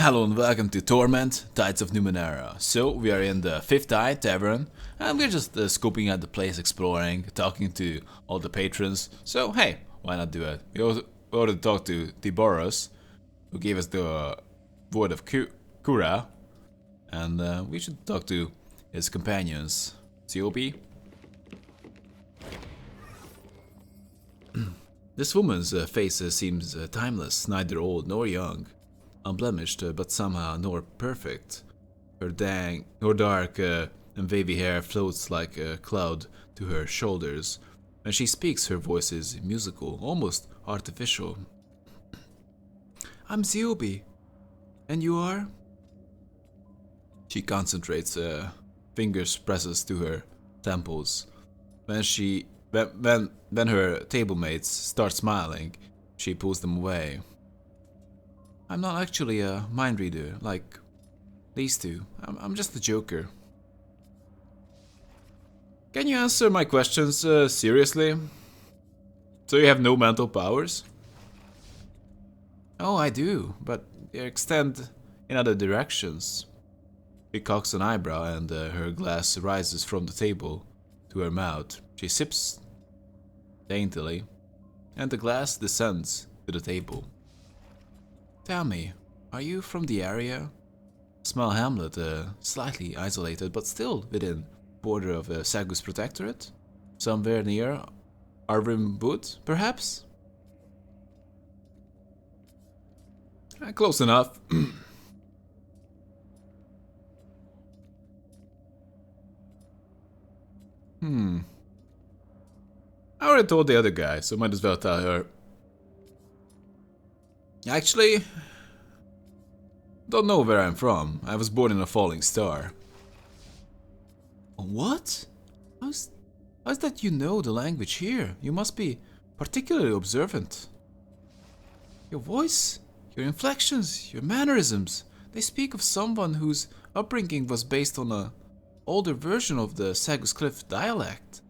Hello and welcome to Torment, Tides of Numenera. So, we are in the 5th Eye Tavern, and we're just scoping out the place, exploring, talking to all the patrons. So, hey, why not do it? We already talked to Tiboros, who gave us the word of Kura, and we should talk to his companions. COP? This woman's face seems timeless, neither old nor young. Unblemished, but somehow nor perfect. Her dark and wavy hair floats like a cloud to her shoulders. When she speaks, her voice is musical, almost artificial. I'm Ziobi. And you are? She concentrates, fingers presses to her temples. When her table mates start smiling, she pulls them away. I'm not actually a mind reader, like these two. I'm just a joker. Can you answer my questions seriously? So you have no mental powers? Oh, I do, but they extend in other directions. She cocks an eyebrow and her glass rises from the table to her mouth. She sips daintily, and the glass descends to the table. Tell me, are you from the area? Small hamlet, slightly isolated, but still within border of Sagus Protectorate? Somewhere near Arvim Wood, perhaps? Close enough. I already told the other guy, so might as well tell her. Actually, don't know where I'm from. I was born in a falling star. What? How's that you know the language here? You must be particularly observant. Your voice, your inflections, your mannerisms, they speak of someone whose upbringing was based on an older version of the Sagus Cliff dialect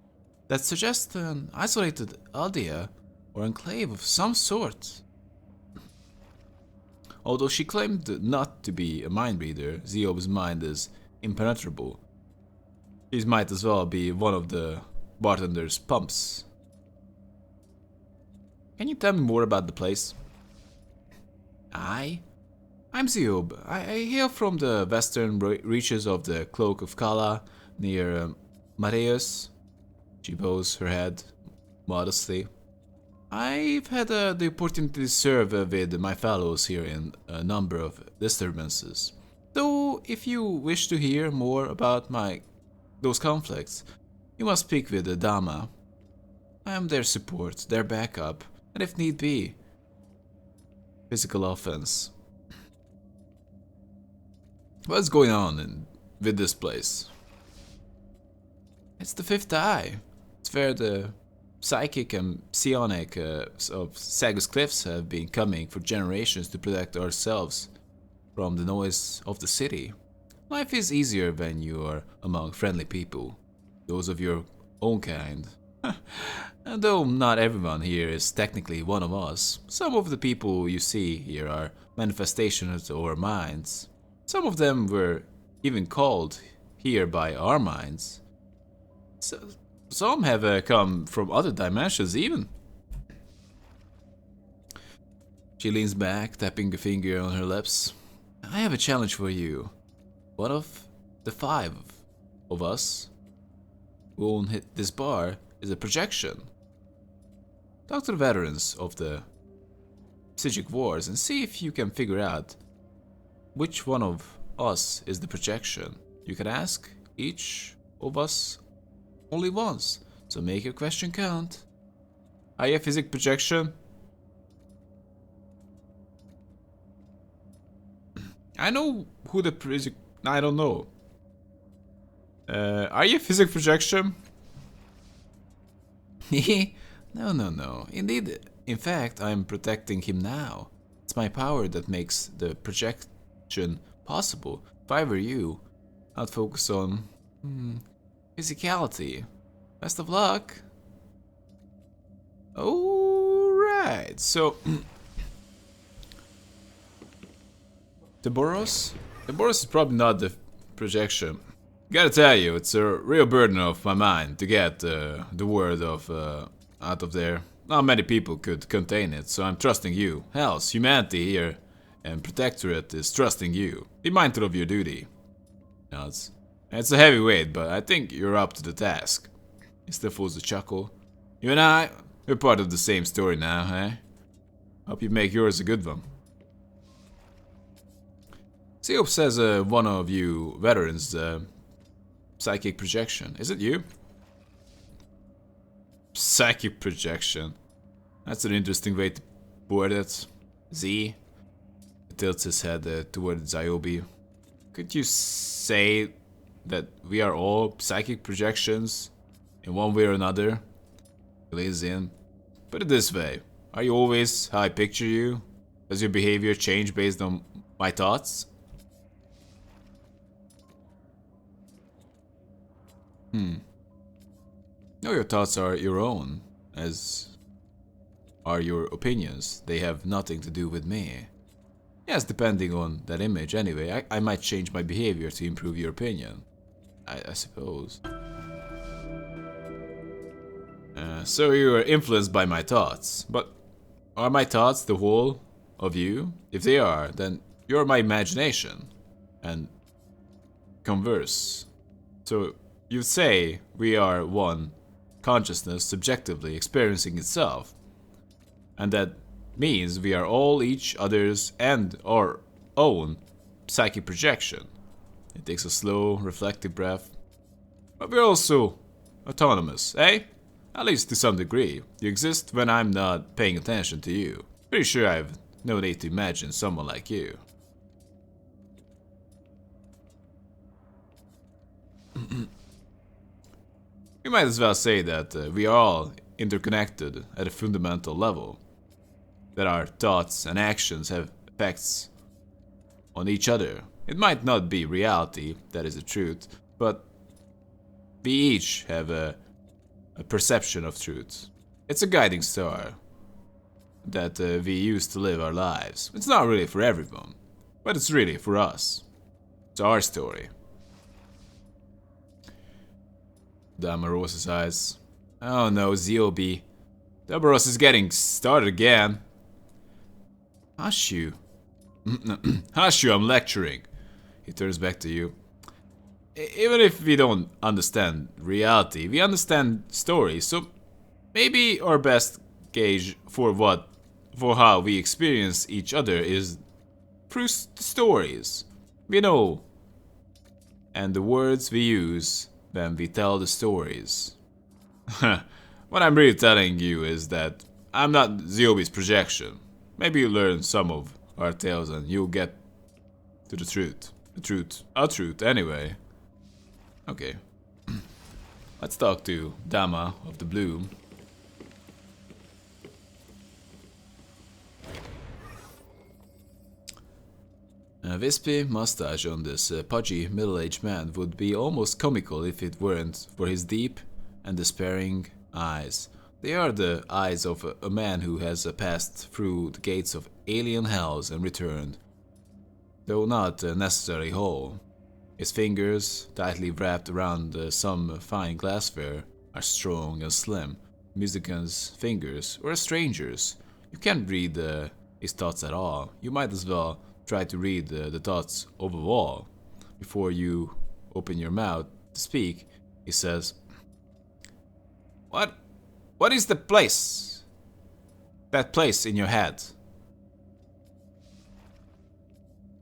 that suggests an isolated aldea or enclave of some sort. Although she claimed not to be a mind reader, Ziob's mind is impenetrable. She might as well be one of the bartender's pumps. Can you tell me more about the place? I'm Ziob. I hail from the western reaches of the Cloak of Kala, near Mareus. She bows her head modestly. I've had the opportunity to serve with my fellows here in a number of disturbances. Though, if you wish to hear more about those conflicts, you must speak with the Dama. I am their support, their backup, and if need be, physical offense. What's going on with this place? It's the 5th Eye. It's where the psychic and psionic of Sagus Cliffs have been coming for generations to protect ourselves from the noise of the city. Life is easier when you are among friendly people, those of your own kind. And though not everyone here is technically one of us, some of the people you see here are manifestations of our minds. Some of them were even called here by our minds. Some have come from other dimensions even. She leans back, tapping a finger on her lips. I have a challenge for you. One of the 5 of us who own this bar is a projection. Talk to the veterans of the Psychic Wars and see if you can figure out which one of us is the projection. You can ask each of us only once, so make your question count. Are you a physic projection? I know who the physic. I don't know. Are you a physic projection? No. Indeed, in fact, I'm protecting him now. It's my power that makes the projection possible. If I were you, I'd focus on physicality. Best of luck. Alright, so The Boros? The Boros is probably not the projection. Gotta tell you, it's a real burden of my mind to get the word of out of there. Not many people could contain it, so I'm trusting you. Hell's humanity here and Protectorate is trusting you. Be mindful of your duty. Now it's a heavy weight, but I think you're up to the task. He still fools a chuckle. You and I, we're part of the same story now, eh? Hope you make yours a good one. Seop says one of you veterans, psychic projection. Is it you? Psychic projection. That's an interesting way to word it. Z. He tilts his head toward Ziobi. Could you say that we are all psychic projections in one way or another? He lays in. Put it this way. Are you always how I picture you? Does your behavior change based on my thoughts? No, your thoughts are your own, as are your opinions. They have nothing to do with me. Yes, depending on that image anyway. I might change my behavior to improve your opinion. I suppose. So you are influenced by my thoughts. But are my thoughts the whole of you? If they are, then you're my imagination. And converse. So you say we are one consciousness subjectively experiencing itself. And that means we are all each other's and our own psychic projection. It takes a slow, reflective breath. But we're also autonomous, eh? At least to some degree. You exist when I'm not paying attention to you. Pretty sure I've no need to imagine someone like you. You might as well say that we are all interconnected at a fundamental level. That our thoughts and actions have effects on each other. It might not be reality, that is the truth, but we each have a perception of truth. It's a guiding star that we use to live our lives. It's not really for everyone, but it's really for us. It's our story. Dama rolls his eyes. Oh no, Ziobi. Dabaros is getting started again. Hush you. Hush you, I'm lecturing. He turns back to you. Even if we don't understand reality, we understand stories, so maybe our best gauge for how we experience each other is through stories. We know, and the words we use when we tell the stories. What I'm really telling you is that I'm not Ziobi's projection. Maybe you learn some of our tales and you'll get to the truth. Our truth, anyway. Okay. Let's talk to Dama of the Bloom. A wispy mustache on this pudgy middle-aged man would be almost comical if it weren't for his deep and despairing eyes. They are the eyes of a man who has passed through the gates of alien hells and returned, though not necessarily whole. His fingers, tightly wrapped around some fine glassware, are strong and slim. Musician's fingers or a stranger's. You can't read his thoughts at all. You might as well try to read the thoughts of a wall. Before you open your mouth to speak, he says, What is the place? That place in your head?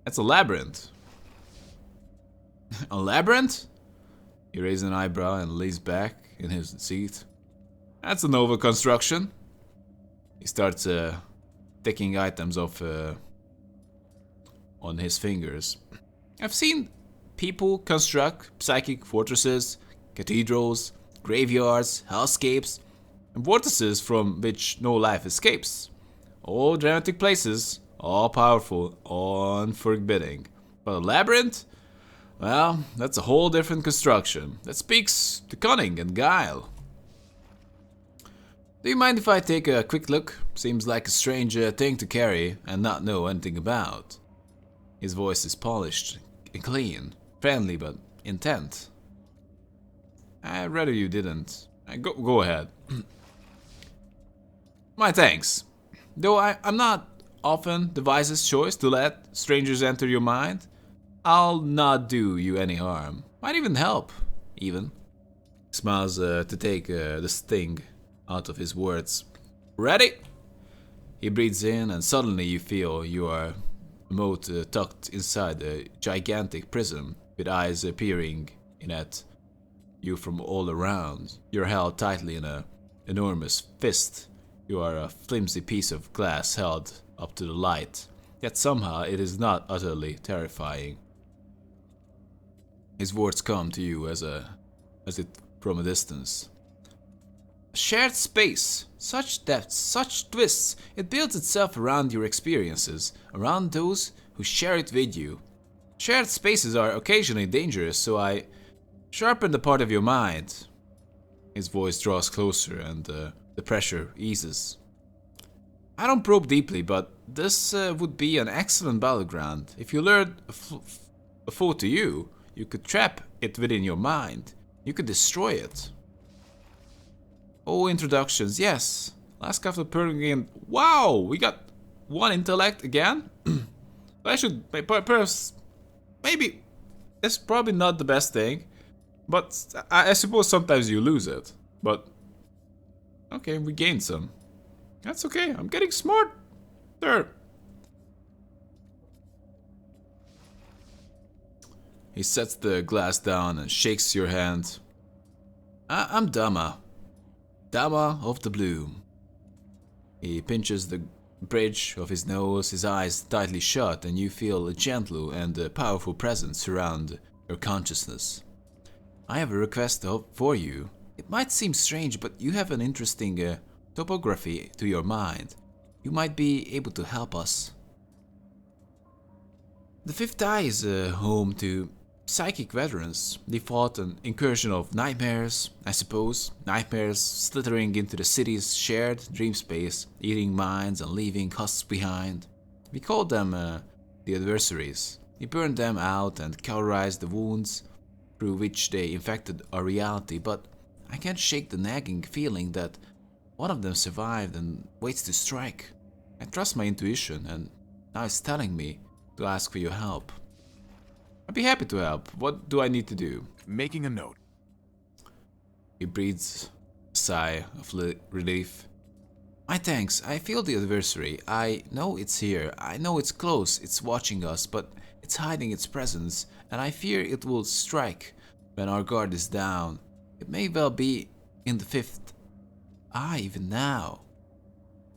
That's a labyrinth. A labyrinth? He raises an eyebrow and leans back in his seat. That's a novel construction. He starts ticking items off on his fingers. I've seen people construct psychic fortresses, cathedrals, graveyards, hellscapes, and vortices from which no life escapes. All dramatic places, all powerful, all unforbidding. But a labyrinth? Well, that's a whole different construction. That speaks to cunning and guile. Do you mind if I take a quick look? Seems like a strange thing to carry and not know anything about. His voice is polished and clean, friendly but intent. I'd rather you didn't. Go ahead. My thanks. Though I'm not often the wisest choice to let strangers enter your mind, I'll not do you any harm. Might even help, even. Smiles to take the sting out of his words. Ready? He breathes in, and suddenly you feel you are tucked inside a gigantic prison with eyes peering in at you from all around. You're held tightly in an enormous fist. You are a flimsy piece of glass held up to the light, yet somehow it is not utterly terrifying. His words come to you as it from a distance. A shared space, such depths, such twists, it builds itself around your experiences, around those who share it with you. Shared spaces are occasionally dangerous, so I sharpen the part of your mind. His voice draws closer and the pressure eases. I don't probe deeply, but this would be an excellent battleground. If you lured a foe to you, you could trap it within your mind. You could destroy it. Oh, introductions, yes. Last after purging in. Wow, we got one intellect again. But I should perhaps maybe it's probably not the best thing, but I suppose sometimes you lose it. But okay, we gained some. That's okay. I'm getting smart. There. He sets the glass down and shakes your hand. I'm Dama. Dama of the Bloom. He pinches the bridge of his nose, his eyes tightly shut, and you feel a gentle and powerful presence surround your consciousness. I have a request for you. It might seem strange, but you have an interesting topography to your mind. You might be able to help us. The Fifth Eye is home to psychic veterans. They fought an incursion of nightmares, I suppose. Nightmares slithering into the city's shared dream space, eating minds and leaving husks behind. We called them the adversaries. We burned them out and cauterized the wounds through which they infected our reality, but I can't shake the nagging feeling that one of them survived and waits to strike. I trust my intuition, and now it's telling me to ask for your help. I'd be happy to help. What do I need to do? Making a note. He breathes a sigh of relief. My thanks. I feel the adversary. I know it's here. I know it's close. It's watching us, but it's hiding its presence, and I fear it will strike when our guard is down. It may well be in the Fifth Eye even now.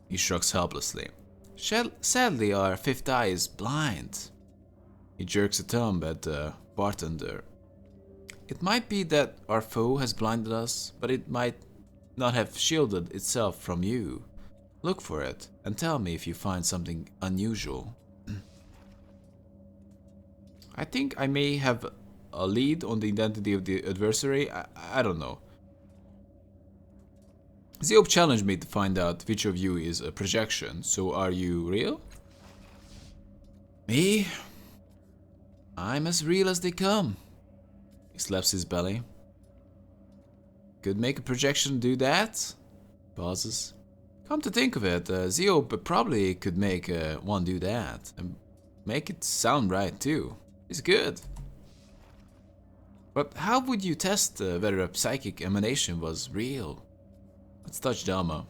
He shrugs helplessly. Sadly, our Fifth Eye is blind. He jerks a thumb at the bartender. It might be that our foe has blinded us, but it might not have shielded itself from you. Look for it, and tell me if you find something unusual. I think I may have a lead on the identity of the adversary. I don't know. Zeop challenged me to find out which of you is a projection, so are you real? Me? I'm as real as they come. He slaps his belly. Could make a projection do that? Pauses. Come to think of it, Zeop probably could make one do that. And make it sound right too. It's good. But how would you test whether a psychic emanation was real? Let's touch Dama.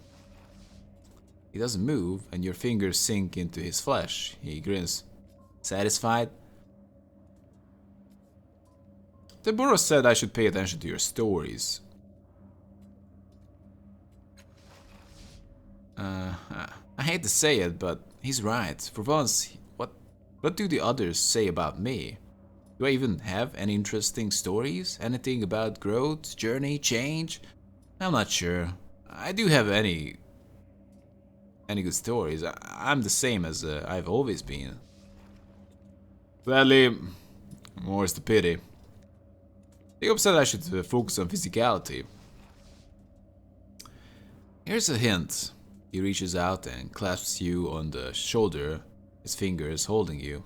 He doesn't move, and your fingers sink into his flesh. He grins. Satisfied? Deborah said I should pay attention to your stories. I hate to say it, but he's right. For once, what do the others say about me? Do I even have any interesting stories? Anything about growth, journey, change? I'm not sure. I do have any good stories. I'm the same as I've always been. Sadly, more's the pity. They said I should focus on physicality. Here's a hint. He reaches out and clasps you on the shoulder, his fingers holding you.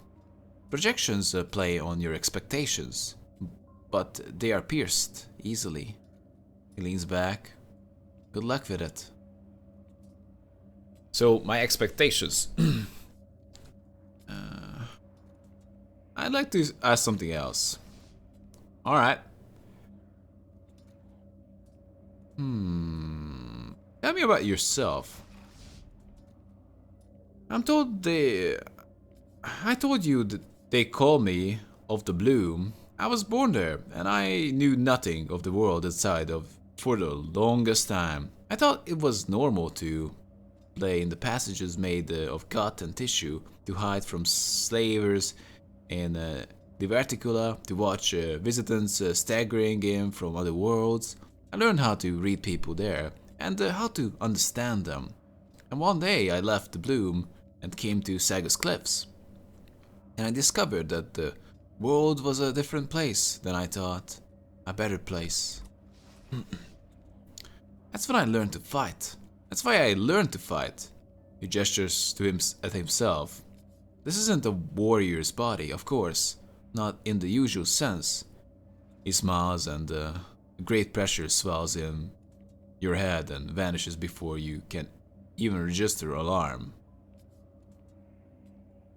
Projections play on your expectations, but they are pierced easily. He leans back. Good luck with it. So, my expectations. I'd like to ask something else. Alright. Tell me about yourself. I told you that they call me of the Bloom. I was born there, and I knew nothing of the world outside of for the longest time. I thought it was normal to play in the passages made of gut and tissue, to hide from slavers in the Verticula, to watch visitants staggering in from other worlds. I learned how to read people there, and how to understand them. And one day I left the Bloom and came to Sagus Cliffs. And I discovered that the world was a different place than I thought. A better place. That's when I learned to fight. That's why I learned to fight. He gestures to at himself. This isn't a warrior's body, of course. Not in the usual sense. He smiles and great pressure swells in your head and vanishes before you can even register alarm.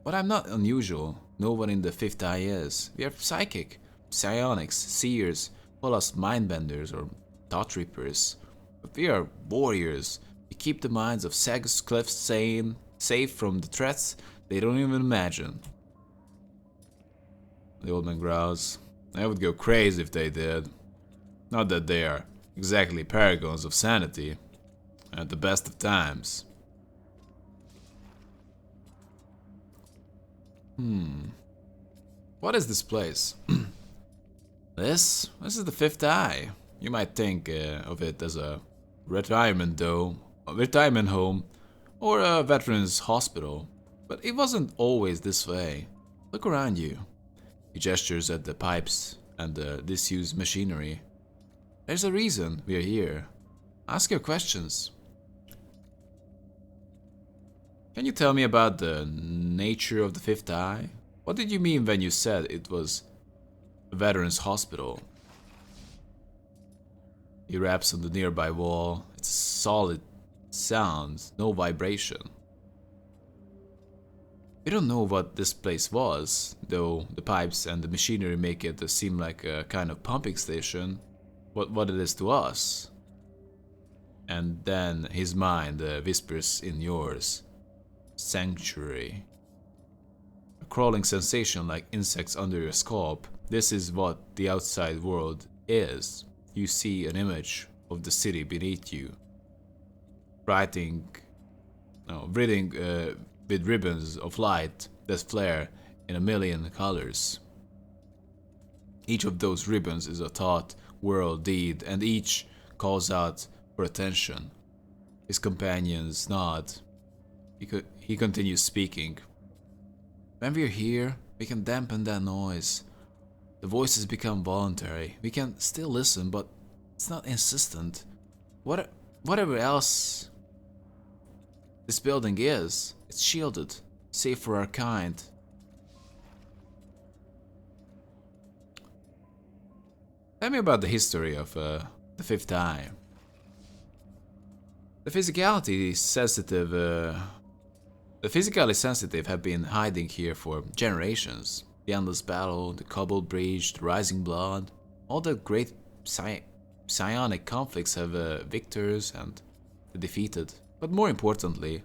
But I'm not unusual. No one in the Fifth Eye is. We are psychic, psionics, seers, plus mindbenders or thought reapers. But we are warriors. We keep the minds of Sagus Cliffs sane, safe from the threats they don't even imagine. The old man growls. I would go crazy if they did. Not that they are exactly paragons of sanity at the best of times. What is this place? This is the Fifth Eye. You might think of it as a retirement home, or a veterans hospital, but it wasn't always this way. Look around you. He gestures at the pipes and the disused machinery. There's a reason we are here. Ask your questions. Can you tell me about the nature of the Fifth Eye? What did you mean when you said it was a veterans hospital? He raps on the nearby wall. It's solid sound, no vibration. We don't know what this place was, though the pipes and the machinery make it seem like a kind of pumping station. What it is to us. And then his mind whispers in yours. Sanctuary. A crawling sensation like insects under your scalp. This is what the outside world is. You see an image of the city beneath you. Breathing with ribbons of light that flare in a million colors. Each of those ribbons is a thought, word, deed, and each calls out for attention. His companions nod. He continues speaking. When we're here, we can dampen that noise. The voices become voluntary. We can still listen, but it's not insistent. Whatever else this building is, it's shielded, safe for our kind. Tell me about the history of the Fifth Eye. The physically sensitive have been hiding here for generations. The endless battle, the cobbled breach, the rising blood, all the great psionic conflicts have victors and the defeated. But more importantly,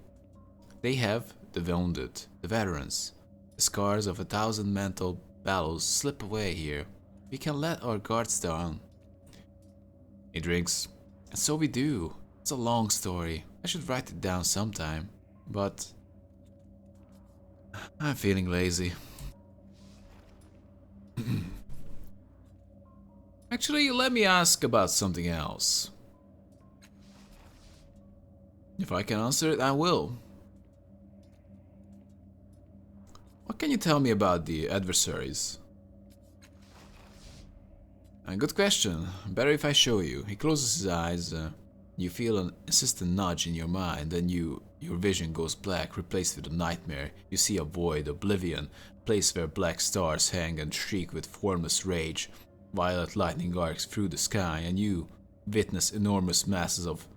they have the wounded, the veterans. The scars of 1,000 mental battles slip away here. We can let our guards down. He drinks, and so we do. It's a long story. I should write it down sometime, but I'm feeling lazy. Actually, let me ask about something else. If I can answer it, I will. What can you tell me about the adversaries? Good question. Better if I show you. He closes his eyes. You feel an insistent nudge in your mind, then your vision goes black, replaced with a nightmare. You see a void, oblivion, a place where black stars hang and shriek with formless rage. Violet lightning arcs through the sky, and you witness enormous masses of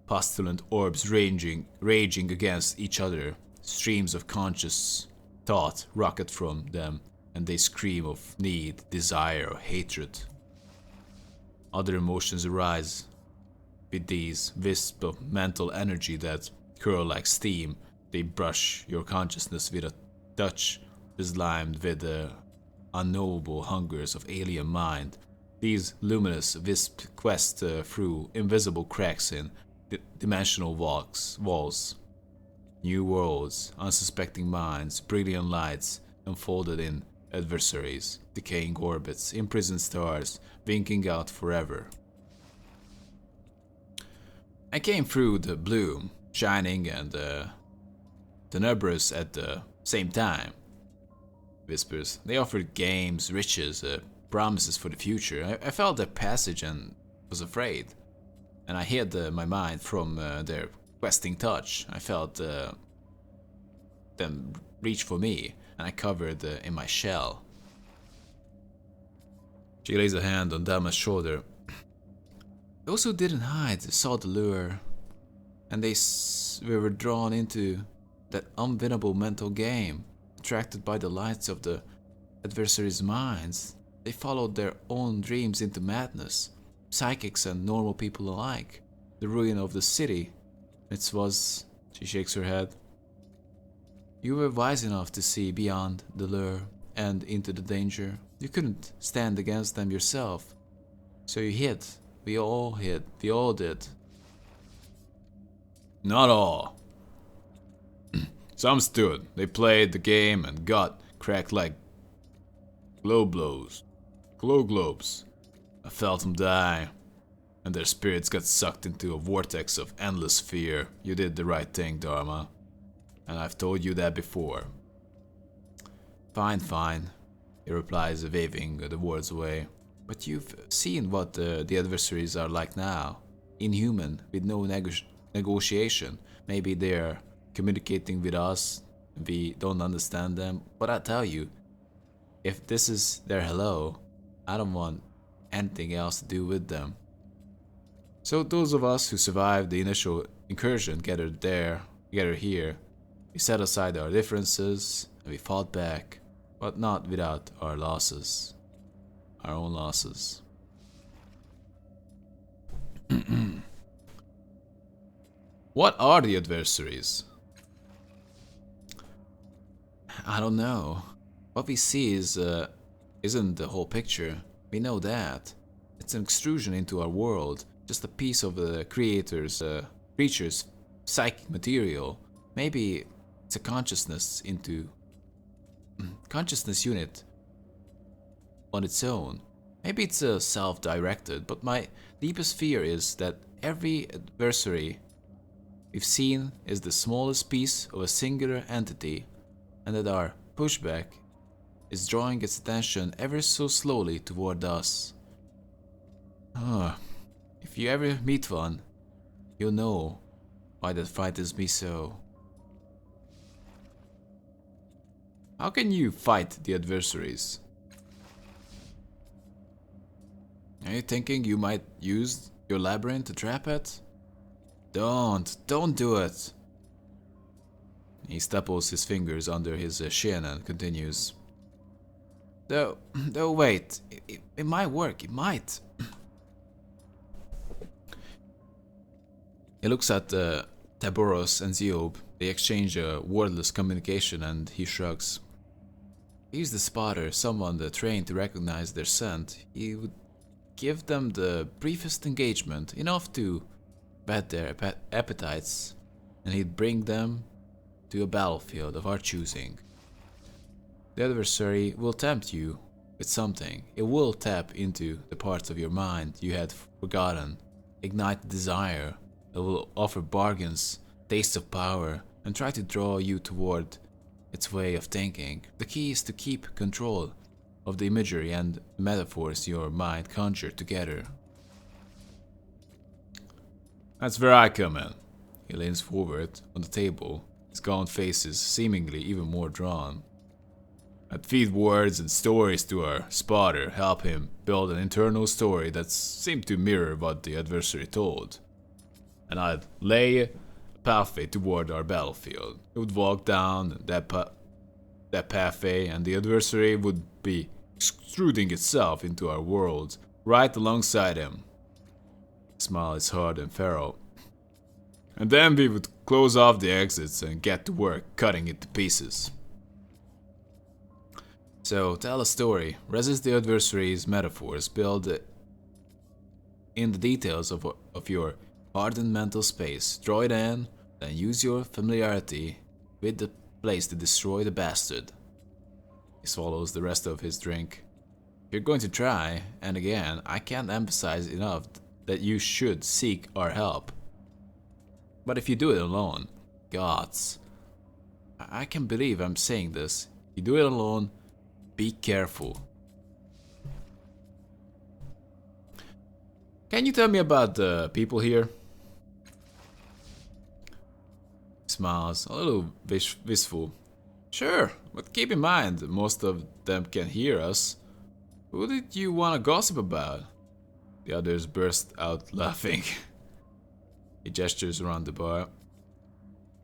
pestilent orbs raging against each other. Streams of conscious thought rocket from them, and they scream of need, desire, or hatred. Other emotions arise with these wisps of mental energy that curl like steam. They brush your consciousness with a touch beslimed with the unknowable hungers of alien mind. These luminous wisps quest through invisible cracks in dimensional walls. New worlds, unsuspecting minds, brilliant lights unfolded in adversaries, decaying orbits, imprisoned stars, winking out forever. I came through the bloom, shining and tenebrous at the same time. Whispers. They offered games, riches, promises for the future. I felt their passage and was afraid. And I hid my mind from their questing touch. I felt them reach for me, and I covered in my shell. She lays a hand on Dama's shoulder. Those who didn't hide saw the lure, and they were drawn into that unwinnable mental game, attracted by the lights of the adversaries' minds. They followed their own dreams into madness, psychics and normal people alike. The ruin of the city. It was... She shakes her head. You were wise enough to see beyond the lure and into the danger. You couldn't stand against them yourself. So you hid. We all hid. We all did. Not all. Some stood. They played the game and got cracked like glow globes. I felt them die, and their spirits got sucked into a vortex of endless fear. You did the right thing, Dharma, and I've told you that before. Fine, he replies, waving the words away. But you've seen what the adversaries are like now. Inhuman, with no negotiation. Maybe they're communicating with us, we don't understand them, but I tell you, if this is their hello, I don't want anything else to do with them. So those of us who survived the initial incursion gathered here. We set aside our differences and we fought back, but not without our losses. Our own losses. What are the adversaries? I don't know. What we see isn't the whole picture. We know that. It's an extrusion into our world, just a piece of the creator's creature's psychic material. Maybe it's a consciousness unit on its own. Maybe it's self-directed, but my deepest fear is that every adversary we've seen is the smallest piece of a singular entity, and that our pushback is drawing its attention ever so slowly toward us. If you ever meet one, you'll know why that frightens me so. How can you fight the adversaries? Are you thinking you might use your labyrinth to trap it? Don't do it. He staples his fingers under his shin and continues. Though wait, it might work, it might. He looks at Taboros and Ziob. They exchange a wordless communication and he shrugs. He's the spotter, someone trained to recognize their scent. He would give them the briefest engagement, enough to whet their appetites, and he'd bring them to a battlefield of our choosing. The adversary will tempt you with something. It will tap into the parts of your mind you had forgotten, ignite desire. It will offer bargains, taste of power, and try to draw you toward its way of thinking. The key is to keep control of the imagery and metaphors your mind conjured together. That's where I come in. He leans forward on the table, his gaunt faces seemingly even more drawn. I'd feed words and stories to our spotter, help him build an internal story that seemed to mirror what the adversary told. And I'd lay a pathway toward our battlefield. He would walk down that pathway, and the adversary would be extruding itself into our world, right alongside him. His smile is hard and feral. And then we would close off the exits and get to work cutting it to pieces. So, tell a story. Resist the adversary's metaphors. Build in the details of your hardened mental space. Draw it in, then use your familiarity with the place to destroy the bastard. He swallows the rest of his drink. If you're going to try, and again, I can't emphasize enough that you should seek our help. But if you do it alone, gods, I can't believe I'm saying this. You do it alone, be careful. Can you tell me about the people here? He smiles, a little wistful. Sure, but keep in mind, most of them can hear us. Who did you want to gossip about? The others burst out laughing. He gestures around the bar.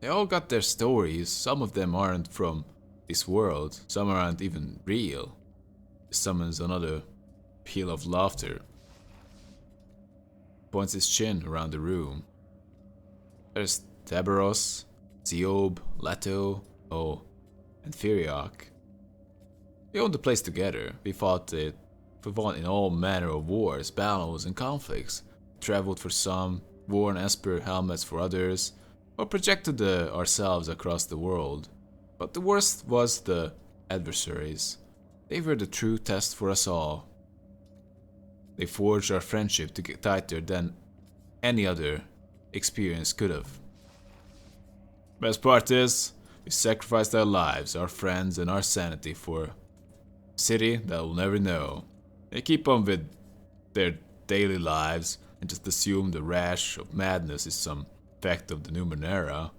They all got their stories. Some of them aren't from this world. Some aren't even real. He summons another peal of laughter. Points his chin around the room. There's Tabaros, Ziob, Leto, and Firiak. We owned the place together. We fought in all manner of wars, battles, and conflicts. Traveled for some, worn Esper helmets for others, or projected ourselves across the world. But the worst was the adversaries. They were the true test for us all. They forged our friendship to get tighter than any other experience could have. Best part is, we sacrificed our lives, our friends, and our sanity for a city that will never know. They keep on with their daily lives and just assume the rash of madness is some effect of the Numenera.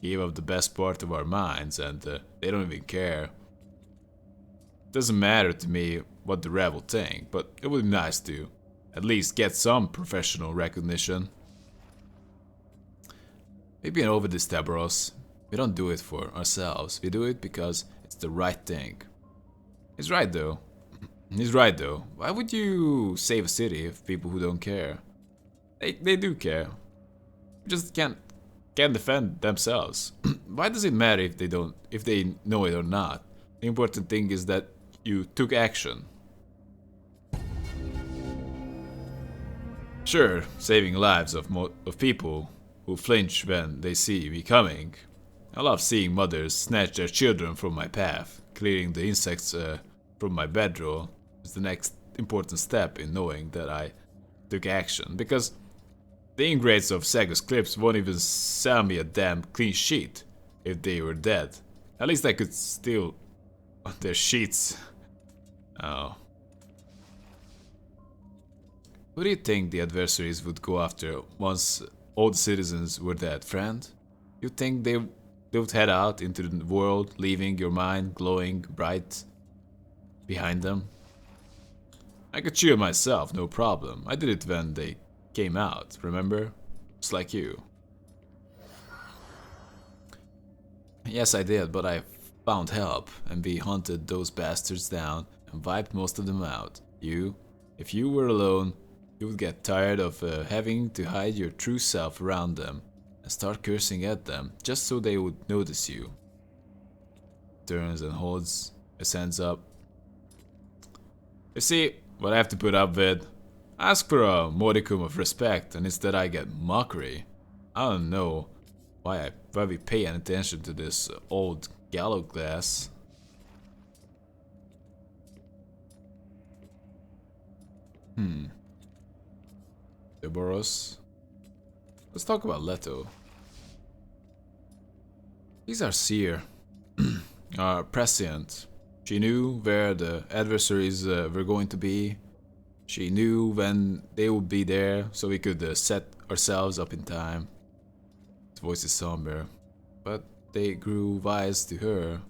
Gave up the best part of our minds, and they don't even care. It doesn't matter to me what the Rev will think, but it would be nice to at least get some professional recognition. We've been over this, Tabaros. We don't do it for ourselves. We do it because it's the right thing. He's right though. Why would you save a city of people who don't care? They do care. Just can't defend themselves. Why does it matter if they know it or not? The important thing is that you took action. Sure, saving lives of people who flinch when they see me coming. I love seeing mothers snatch their children from my path. Clearing the insects from my bedroll is the next important step in knowing that I took action, because the ingrates of Sagus Clips won't even sell me a damn clean sheet if they were dead. At least I could steal their sheets. Oh. Who do you think the adversaries would go after once all the citizens were dead, friend? You think they would head out into the world, leaving your mind glowing bright behind them? I could cheer myself, no problem. I did it when they came out, remember? Just like you. Yes, I did, but I found help, and we hunted those bastards down and wiped most of them out. If you were alone, you would get tired of having to hide your true self around them and start cursing at them just so they would notice you. Turns and holds his hands up. You see what I have to put up with? Ask for a modicum of respect, and instead I get mockery. I don't know why we pay any attention to this old gallow glass. Boros. Let's talk about Leto. He's our seer, our prescient. She knew where the adversaries were going to be. She knew when they would be there, so we could set ourselves up in time. His voice is somber, but they grew wise to her.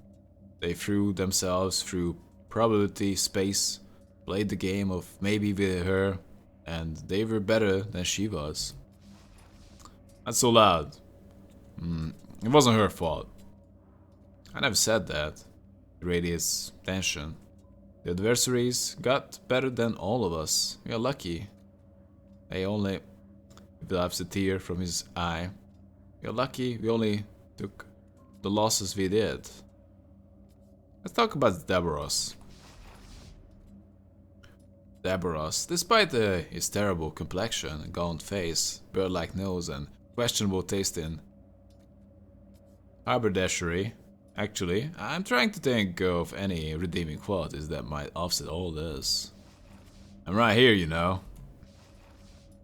They threw themselves through probability space, played the game of maybe with her, and they were better than she was. Not so loud. It wasn't her fault. I never said that. It radiates tension. The adversaries got better than all of us. We are lucky. They only wipes a tear from his eye. We are lucky we only took the losses we did. Let's talk about Dabaros. Dabaros, despite his terrible complexion, gaunt face, bird-like nose, and questionable taste in haberdashery, actually, I'm trying to think of any redeeming qualities that might offset all this. I'm right here, you know.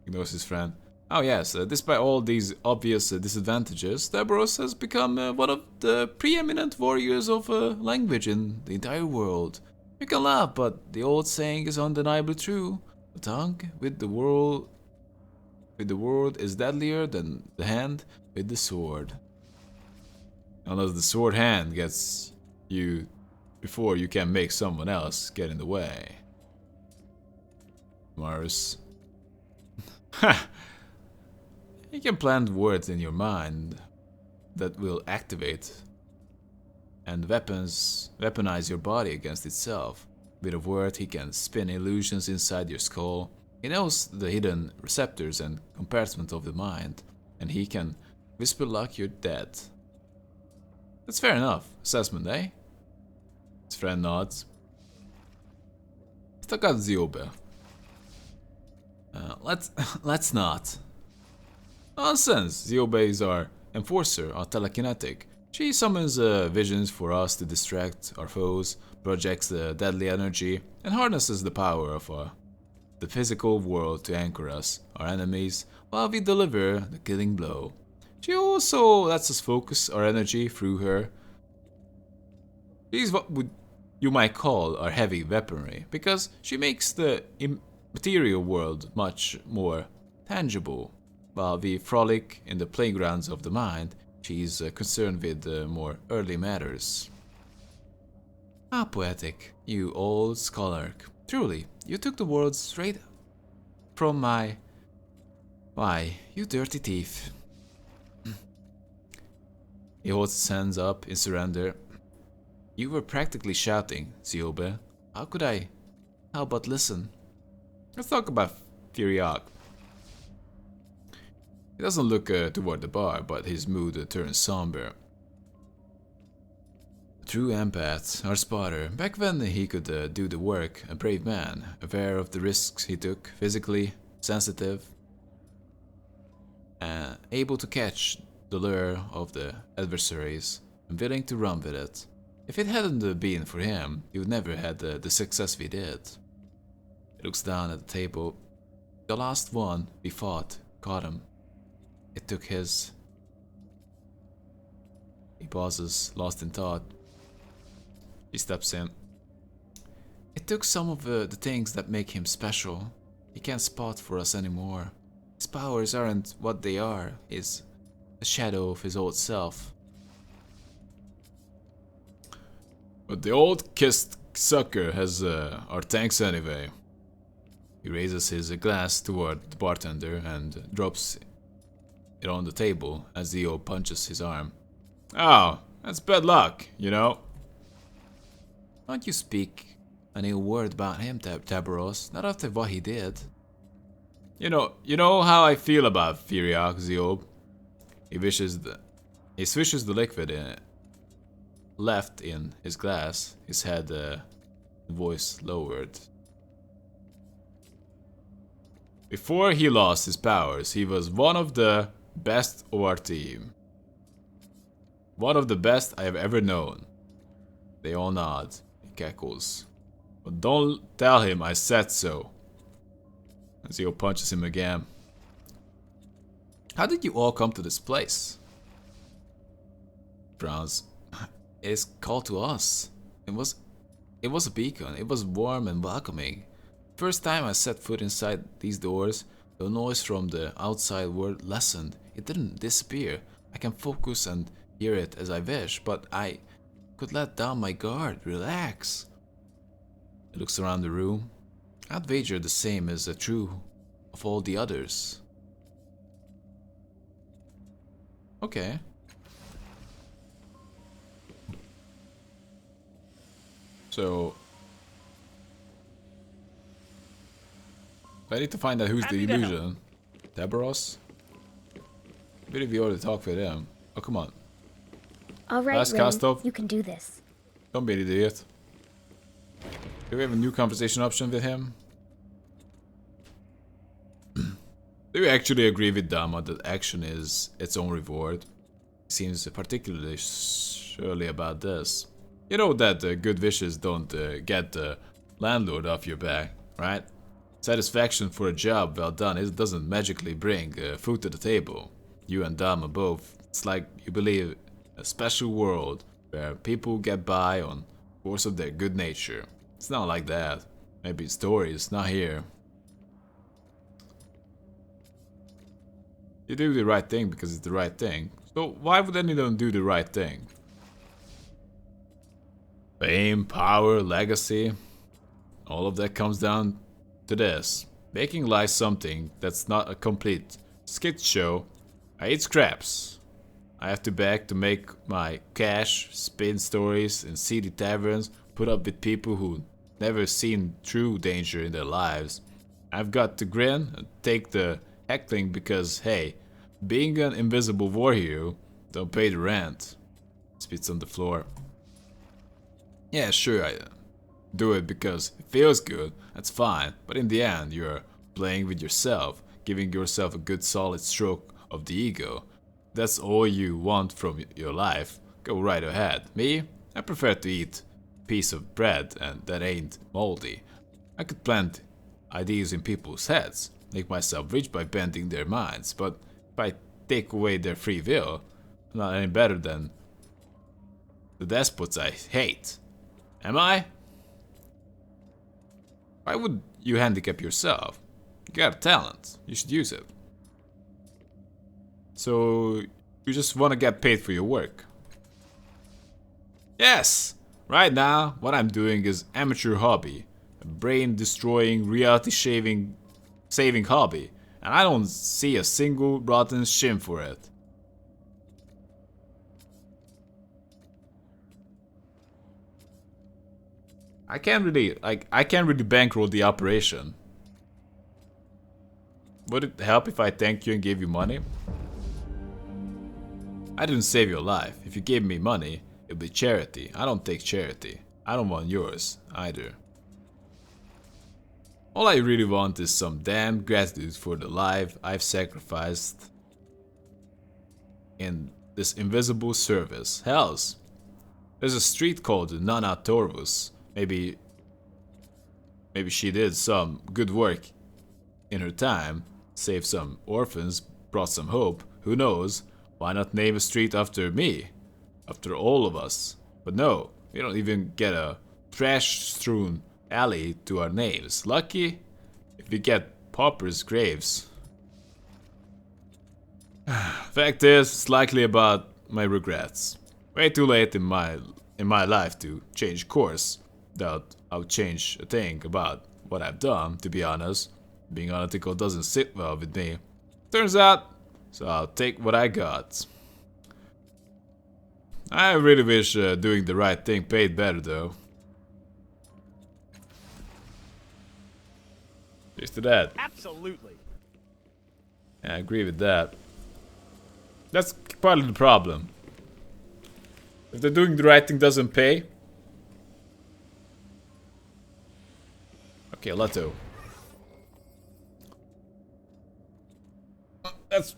Ignores his friend. Oh yes, despite all these obvious disadvantages, Dabaros has become one of the preeminent warriors of language in the entire world. You can laugh, but the old saying is undeniably true. The tongue with the word is deadlier than the hand with the sword. Unless the sword hand gets you before you can make someone else get in the way. Mars. Ha! You can plant words in your mind that will activate and weaponize your body against itself. With a word, he can spin illusions inside your skull. He knows the hidden receptors and compartments of the mind, and he can whisper like you're dead. That's fair enough. Assessment, eh? His friend nods. Let's talk about Ziobe. Let's not. Nonsense. Ziobe is our enforcer, our telekinetic. She summons visions for us to distract our foes, projects the deadly energy, and harnesses the power of the physical world to anchor us, our enemies, while we deliver the killing blow. She also lets us focus our energy through her. She's what you might call our heavy weaponry, because she makes the material world much more tangible. While we frolic in the playgrounds of the mind, she's concerned with more early matters. How poetic, you old scholar. Truly, you took the words straight from my... Why, you dirty thief. He holds his hands up in surrender. You were practically shouting, Ziobe. How could I help but listen? Let's talk about Furiak. He doesn't look toward the bar, but his mood turns somber. A true empath, our spotter, back when he could do the work, a brave man, aware of the risks he took, physically sensitive, able to catch the lure of the adversaries, and willing to run with it. If it hadn't been for him, we would never had the success we did. He looks down at the table. The last one we fought caught him. It took his... He pauses, lost in thought. He steps in. It took some of the things that make him special. He can't spot for us anymore. His powers aren't what they are. He's a shadow of his old self. But the old kissed sucker has our thanks anyway. He raises his glass toward the bartender and drops it on the table as Zio punches his arm. Oh, that's bad luck, you know. Don't you speak an ill word about him, Tabaros, not after what he did. You know how I feel about Furiak, Ziob. He swishes the liquid left in his glass, his head voice lowered. Before he lost his powers, he was one of the best of our team. One of the best I have ever known. They all nod. He cackles. But don't tell him I said so. Zio punches him again. How did you all come to this place? Frowns. It is called to us. It was a beacon. It was warm and welcoming. First time I set foot inside these doors, the noise from the outside world lessened. It didn't disappear. I can focus and hear it as I wish, but I could let down my guard, relax. He looks around the room. I'd wager the same is true of all the others. Okay. So I need to find out who's the illusion. Deboros? I believe you already talked with him. Oh, come on. All right, Last Rin, cast off. you can do this. Don't be an idiot. Do we have a new conversation option with him? Do you actually agree with Dama that action is its own reward? He seems particularly surely about this. You know that good wishes don't get the landlord off your back, right? Satisfaction for a job well done, it doesn't magically bring food to the table. You and Dama both, it's like you believe a special world where people get by on force of their good nature. It's not like that. Maybe in stories, not here. You do the right thing because it's the right thing. So why would anyone do the right thing? Fame, power, legacy. All of that comes down to this. Making life something that's not a complete skit show. I eat scraps. I have to beg to make my cash, spin stories in seedy taverns, put up with people who never seen true danger in their lives. I've got to grin and take the heckling because, hey, being an invisible war hero don't pay the rent. Spits on the floor. Yeah, sure, I do it because it feels good, that's fine, but in the end you're playing with yourself, giving yourself a good solid stroke of the ego. That's all you want from your life, go right ahead. Me? I prefer to eat a piece of bread and that ain't moldy. I could plant ideas in people's heads, make myself rich by bending their minds, but if I take away their free will, I'm not any better than the despots I hate. Am I? Why would you handicap yourself? You got a talent, you should use it. So, you just want to get paid for your work? Yes! Right now, what I'm doing is amateur hobby. A brain-destroying, reality-saving hobby. And I don't see a single rotten shim for it. I can't really bankroll the operation. Would it help if I thanked you and gave you money? I didn't save your life. If you gave me money, it'd be charity. I don't take charity. I don't want yours, either. All I really want is some damn gratitude for the life I've sacrificed in this invisible service. Hells, there's a street called Nana Torvus. Maybe she did some good work in her time, saved some orphans, brought some hope. Who knows? Why not name a street after me? After all of us. But no, we don't even get a trash-strewn alley to our names. Lucky if we get paupers' graves. Fact is, it's likely about my regrets. Way too late in my life to change course. Doubt I'll change a thing about what I've done, to be honest. Being unethical doesn't sit well with me. Turns out, so I'll take what I got. I really wish doing the right thing paid better though. Cheers to that. Absolutely. Yeah, I agree with that. That's part of the problem. If they're doing the right thing doesn't pay. Okay, Leto. That's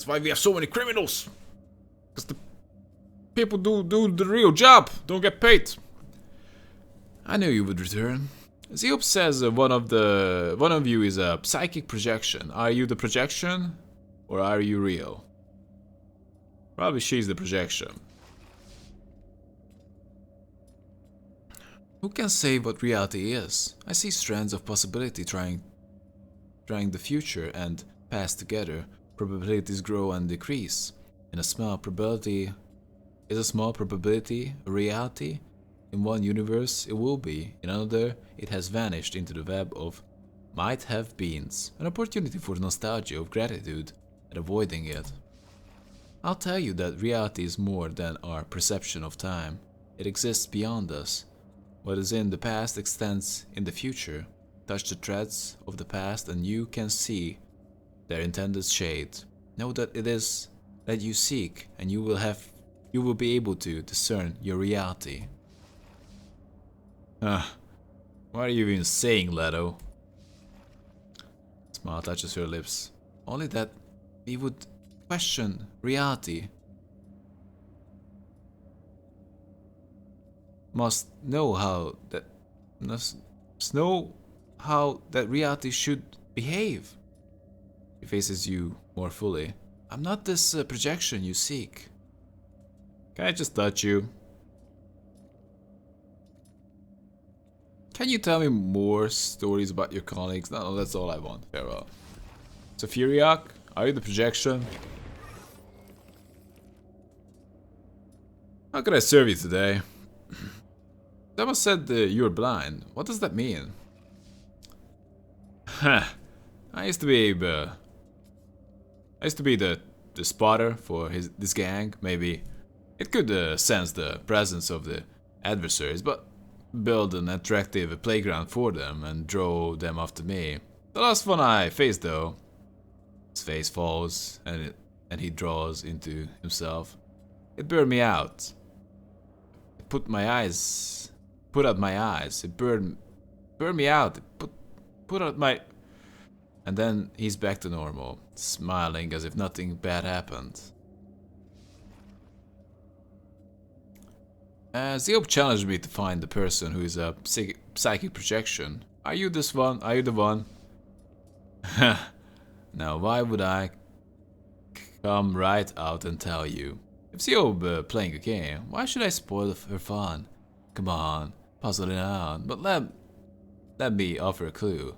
why we have so many criminals. Because the people do the real job, don't get paid. I knew you would return. Zeop says one of you is a psychic projection. Are you the projection, or are you real? Probably she's the projection. Who can say what reality is? I see strands of possibility trying the future and past together. Probabilities grow and decrease. In a small probability is a small probability a reality? In one universe it will be, in another it has vanished into the web of might have beens. An opportunity for nostalgia of gratitude and avoiding it. I'll tell you that reality is more than our perception of time. It exists beyond us. What is in the past extends in the future. Touch the threads of the past and you can see their intended shade. Know that it is that you seek and you will be able to discern your reality. What are you even saying, Leto? Smile touches her lips. Only that we would question reality. Must know how that reality should behave. He faces you more fully. I'm not this projection you seek. Can I just touch you? Can you tell me more stories about your colleagues? No, that's all I want. Farewell. Safiriak, are you the projection? How can I serve you today? Someone said you're blind. What does that mean? I used to be the spotter for this gang. Maybe it could sense the presence of the adversaries, but build an attractive playground for them and draw them after me. The last one I faced, though, his face falls and he draws into himself. It burned me out. It put out my eyes. It burned me out. It put out my. And then he's back to normal, smiling as if nothing bad happened. Zeop challenged me to find the person who is a psychic projection. Are you this one? Are you the one? Now, why would I come right out and tell you? If Zeop playing a game, why should I spoil her fun? Come on, puzzle it out. But let me offer a clue.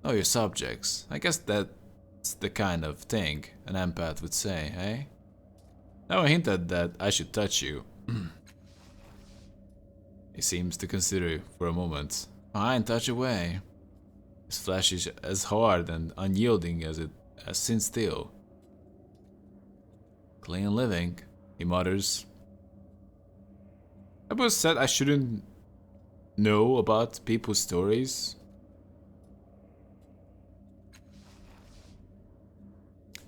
Know your subjects. I guess that's the kind of thing an empath would say, eh? Now I hinted that I should touch you. He seems to consider for a moment. Fine, touch away. His flesh is as hard and unyielding as sin steel. Clean living, he mutters. I was said I shouldn't know about people's stories.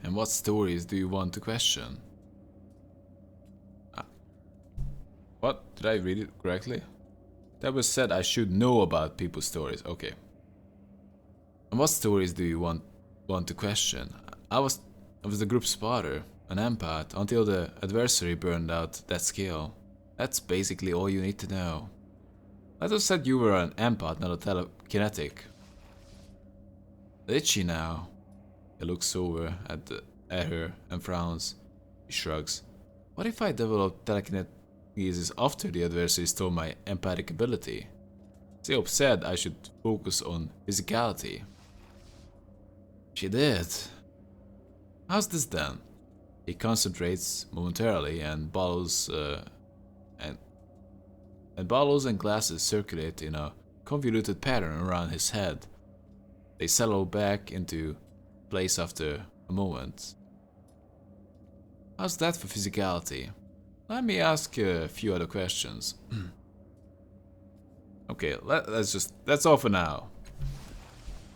And what stories do you want to question? What? Did I read it correctly? That was said I should know about people's stories. Okay. And what stories do you want to question? I was the group spotter, an empath, until the adversary burned out that skill. That's basically all you need to know. I thought said you were an empath, not a telekinetic. Did she now? He looks over at her and frowns. He shrugs. What if I developed telekinesis after the adversary stole my empathic ability? Zeop said I should focus on physicality. She did. How's this then? He concentrates momentarily and bottles and glasses circulate in a convoluted pattern around his head. They settle back into place after a moment. How's that for physicality? Let me ask a few other questions. Okay, that's all for now.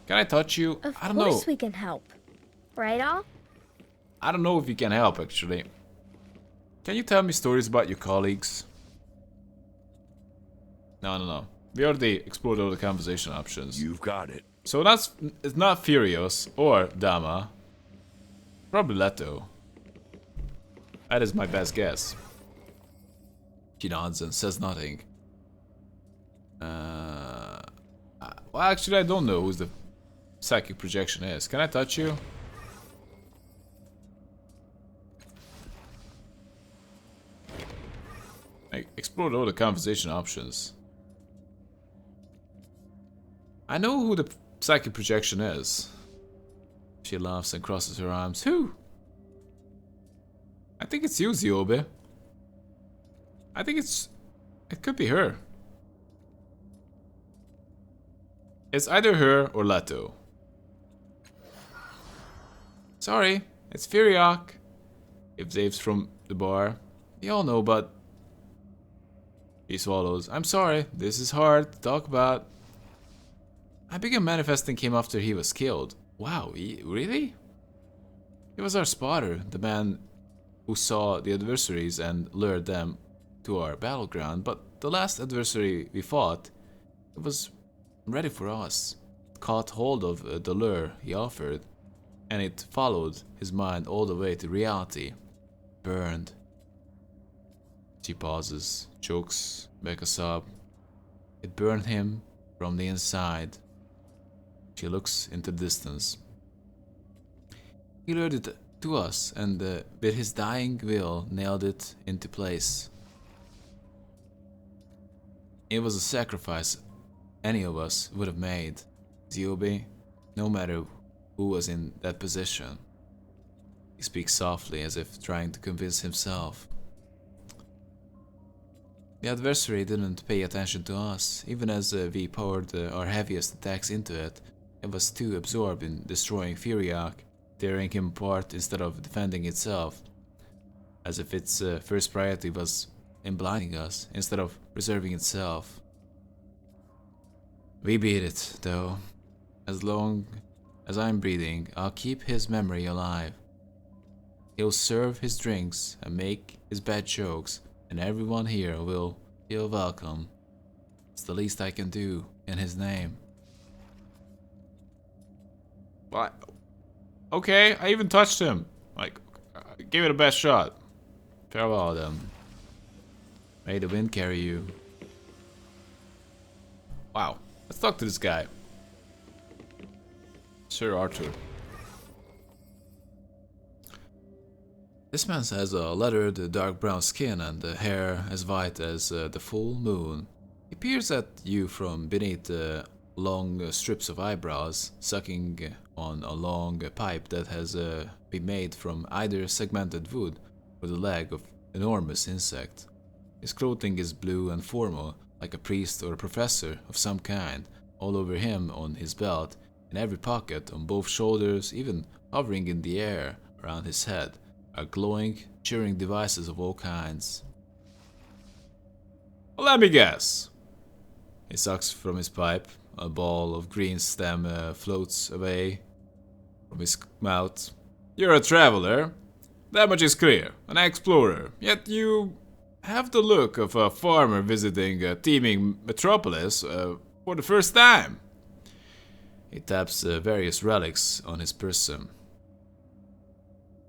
Can I touch you? I don't know. Of course we can help. Right, Al? I don't know if you can help, actually. Can you tell me stories about your colleagues? No. We already explored all the conversation options. You've got it. So it's not Furious or Dama. Probably Leto. That is my best guess. She nods and says nothing. Well, actually, I don't know who the psychic projection is. Can I touch you? I explored all the conversation options. I know who the psychic projection is. She laughs and crosses her arms. Who? I think it's you, Ziobe. I think it could be her. It's either her or Leto. Sorry, it's Firiak. If Dave's from the bar. We all know, but... He swallows. I'm sorry, this is hard to talk about. I began manifesting him after he was killed. Wow, really? He was our spotter, the man who saw the adversaries and lured them to our battleground, but the last adversary we fought, it was ready for us. It caught hold of the lure he offered, and it followed his mind all the way to reality. Burned. She pauses, chokes back a sob. It burned him from the inside. She looks into the distance. He lured it to us and with his dying will nailed it into place. It was a sacrifice any of us would have made, Ziobe, no matter who was in that position. He speaks softly as if trying to convince himself. The adversary didn't pay attention to us, even as we poured our heaviest attacks into it. It was too absorbed in destroying Firiak, tearing him apart instead of defending itself, as if its first priority was in blinding us instead of preserving itself. We beat it, though. As long as I'm breathing, I'll keep his memory alive. He'll serve his drinks and make his bad jokes, and everyone here will feel welcome. It's the least I can do in his name. What? Okay, I even touched him. Like, I gave it a best shot. Farewell, then. May the wind carry you. Wow, let's talk to this guy. Sir Arthur. This man has a leathered dark brown skin and hair as white as the full moon. He peers at you from beneath long strips of eyebrows, sucking on a long pipe that has been made from either segmented wood or the leg of an enormous insect. His clothing is blue and formal, like a priest or a professor of some kind. All over him, on his belt, in every pocket, on both shoulders, even hovering in the air around his head, are glowing, cheering devices of all kinds. Let me guess. He sucks from his pipe. A ball of green stem floats away from his mouth. You're a traveler. That much is clear. An explorer. Yet you have the look of a farmer visiting a teeming metropolis for the first time. He taps various relics on his person.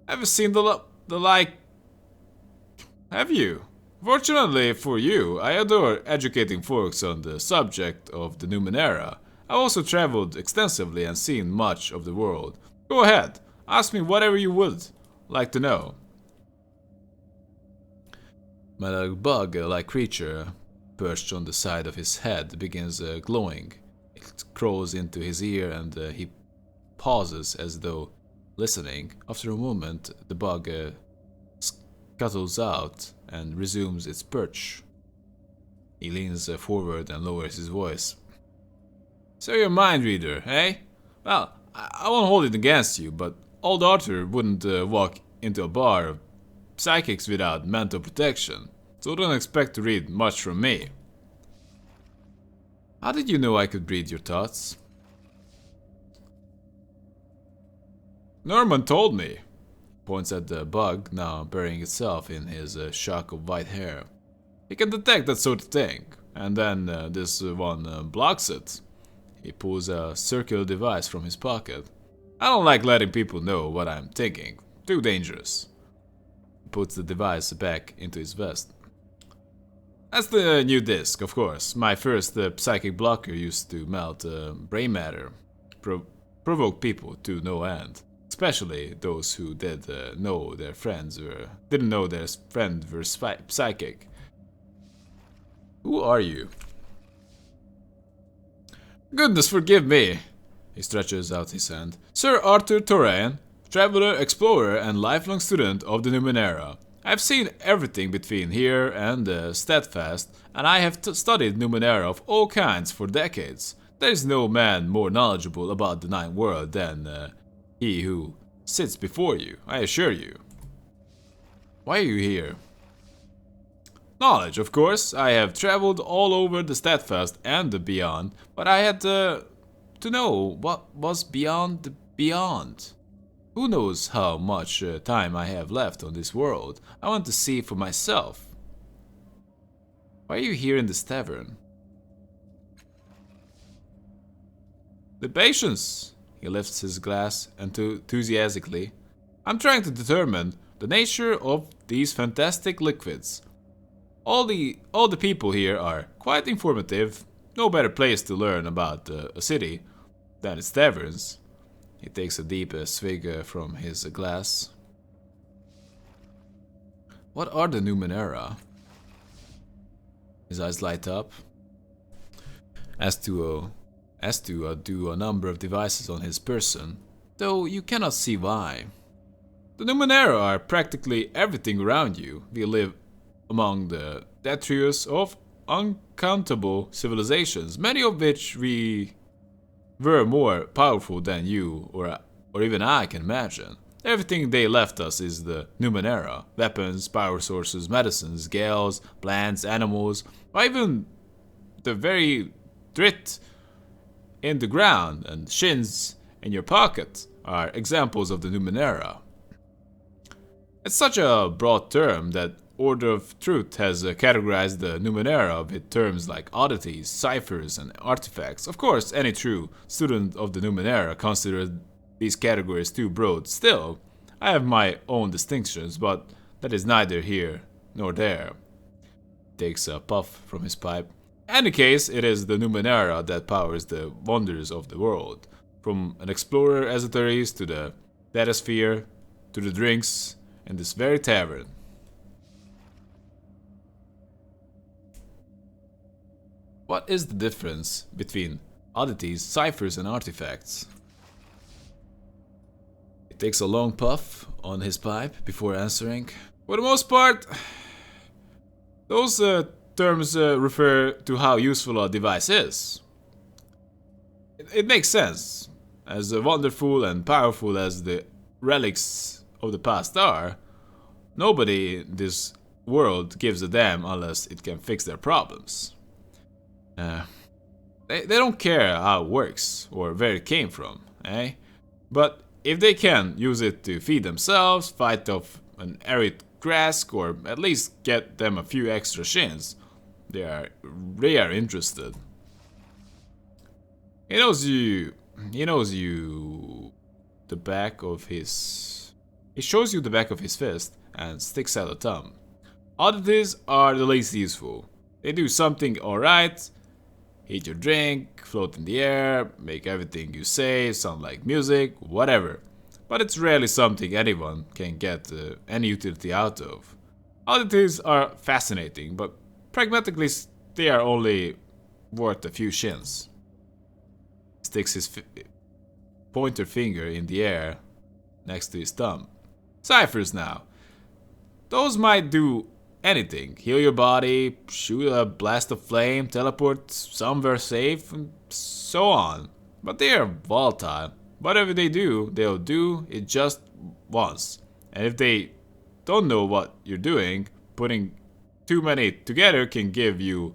Have you seen the like? Have you? Fortunately for you, I adore educating folks on the subject of the Numenera. I've also traveled extensively and seen much of the world. Go ahead, ask me whatever you would like to know. A bug-like creature perched on the side of his head begins glowing. It crawls into his ear and he pauses as though listening. After a moment, the bug scuttles out and resumes its perch. He leans forward and lowers his voice. So you're a mind reader, eh? Well, I won't hold it against you, but old Arthur wouldn't walk into a bar of psychics without mental protection, so don't expect to read much from me. How did you know I could read your thoughts? Norman told me. Points at the bug, now burying itself in his shock of white hair. He can detect that sort of thing, and then this one blocks it. He pulls a circular device from his pocket. I don't like letting people know what I'm thinking. Too dangerous. He puts the device back into his vest. That's the new disc, of course. My first psychic blocker used to melt brain matter. Provoke people to no end. Especially those who didn't know their friends were psychic. Who are you? Goodness forgive me. He stretches out his hand. Sir Arthur Torment, traveler, explorer, and lifelong student of the Numenera. I've seen everything between here and the Steadfast, and I have studied Numenera of all kinds for decades. There is no man more knowledgeable about the Nine World than he who sits before you, I assure you. Why are you here? Knowledge, of course. I have traveled all over the Steadfast and the beyond, but I had to know what was beyond the beyond. Who knows how much time I have left on this world? I want to see for myself. Why are you here in this tavern? The patience. He lifts his glass enthusiastically. I'm trying to determine the nature of these fantastic liquids. All the people here are quite informative. No better place to learn about a city than its taverns. He takes a deep swig from his glass. What are the Numenera? His eyes light up. As to do a number of devices on his person, though you cannot see why. The Numenera are practically everything around you. We live among the detritus of uncountable civilizations, many of which we were more powerful than you or even I can imagine. Everything they left us is the Numenera. Weapons, power sources, medicines, gales, plants, animals, or even the very dirt in the ground and shins in your pocket are examples of the Numenera. It's such a broad term that Order of Truth has categorized the Numenera with terms like oddities, ciphers, and artifacts. Of course, any true student of the Numenera considers these categories too broad. Still, I have my own distinctions, but that is neither here nor there. He takes a puff from his pipe. In any case, it is the Numenera that powers the wonders of the world. From an explorer esoterist to the datasphere to the drinks in this very tavern. What is the difference between oddities, ciphers, and artifacts? He takes a long puff on his pipe before answering. For the most part, those terms refer to how useful a device is. It makes sense. As wonderful and powerful as the relics of the past are, nobody in this world gives a damn unless it can fix their problems. They don't care how it works or where it came from, eh? But if they can use it to feed themselves, fight off an arid grask, or at least get them a few extra shins, they are interested. He knows you the back of his... He shows you the back of his fist and sticks out a thumb. Oddities are the least useful. They do something alright. Eat your drink, float in the air, make everything you say sound like music, whatever. But it's rarely something anyone can get any utility out of. Oddities are fascinating, but pragmatically they are only worth a few shins. He sticks his pointer finger in the air next to his thumb. Ciphers now. Those might do anything. Heal your body, shoot a blast of flame, teleport somewhere safe, and so on. But they are volatile. Whatever they do, they'll do it just once. And if they don't know what you're doing, putting too many together can give you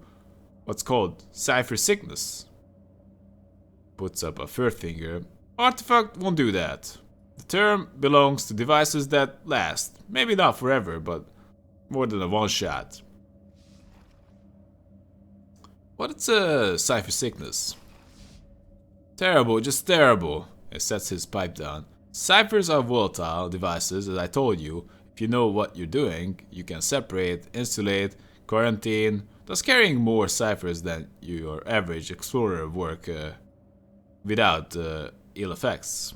what's called cipher sickness. Puts up a third finger. Artifact won't do that. The term belongs to devices that last. Maybe not forever, but more than a one shot. What's a cipher sickness? Terrible, just terrible. He sets his pipe down. Ciphers are volatile devices, as I told you. If you know what you're doing, you can separate, insulate, quarantine, thus carrying more ciphers than your average explorer work without ill effects.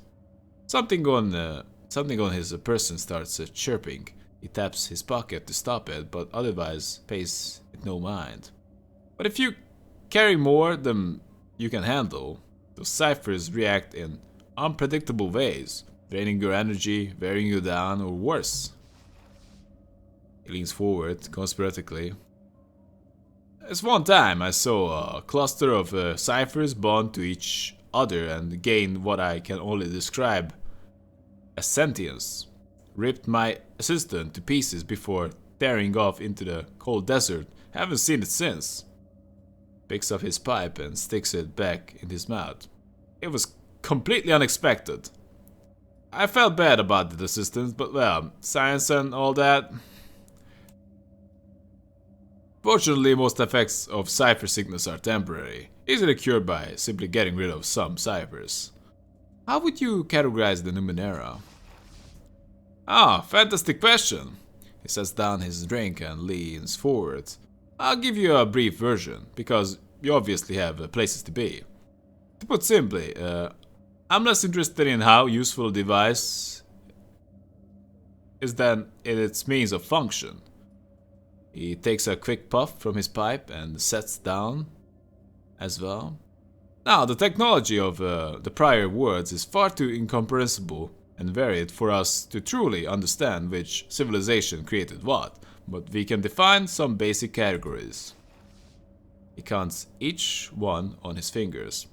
Something on his person starts chirping. He taps his pocket to stop it, but otherwise pays it no mind. But if you carry more than you can handle. Those ciphers react in unpredictable ways, draining your energy, wearing you down, or worse. He leans forward, conspiratically. There's one time I saw a cluster of ciphers bond to each other and gain what I can only describe as sentience. Ripped my assistant to pieces before tearing off into the cold desert. Haven't seen it since. Picks up his pipe and sticks it back in his mouth. It was completely unexpected. I felt bad about the assistant, but well, science and all that. Fortunately, most effects of cipher sickness are temporary, easily cured by simply getting rid of some ciphers. How would you categorize the Numenera? Ah, fantastic question. He sets down his drink and leans forward. I'll give you a brief version, because you obviously have places to be. To put simply, I'm less interested in how useful a device is than in its means of function. He takes a quick puff from his pipe and sets down as well. Now, the technology of the prior worlds is far too incomprehensible and varied for us to truly understand which civilization created what, but we can define some basic categories. He counts each one on his fingers.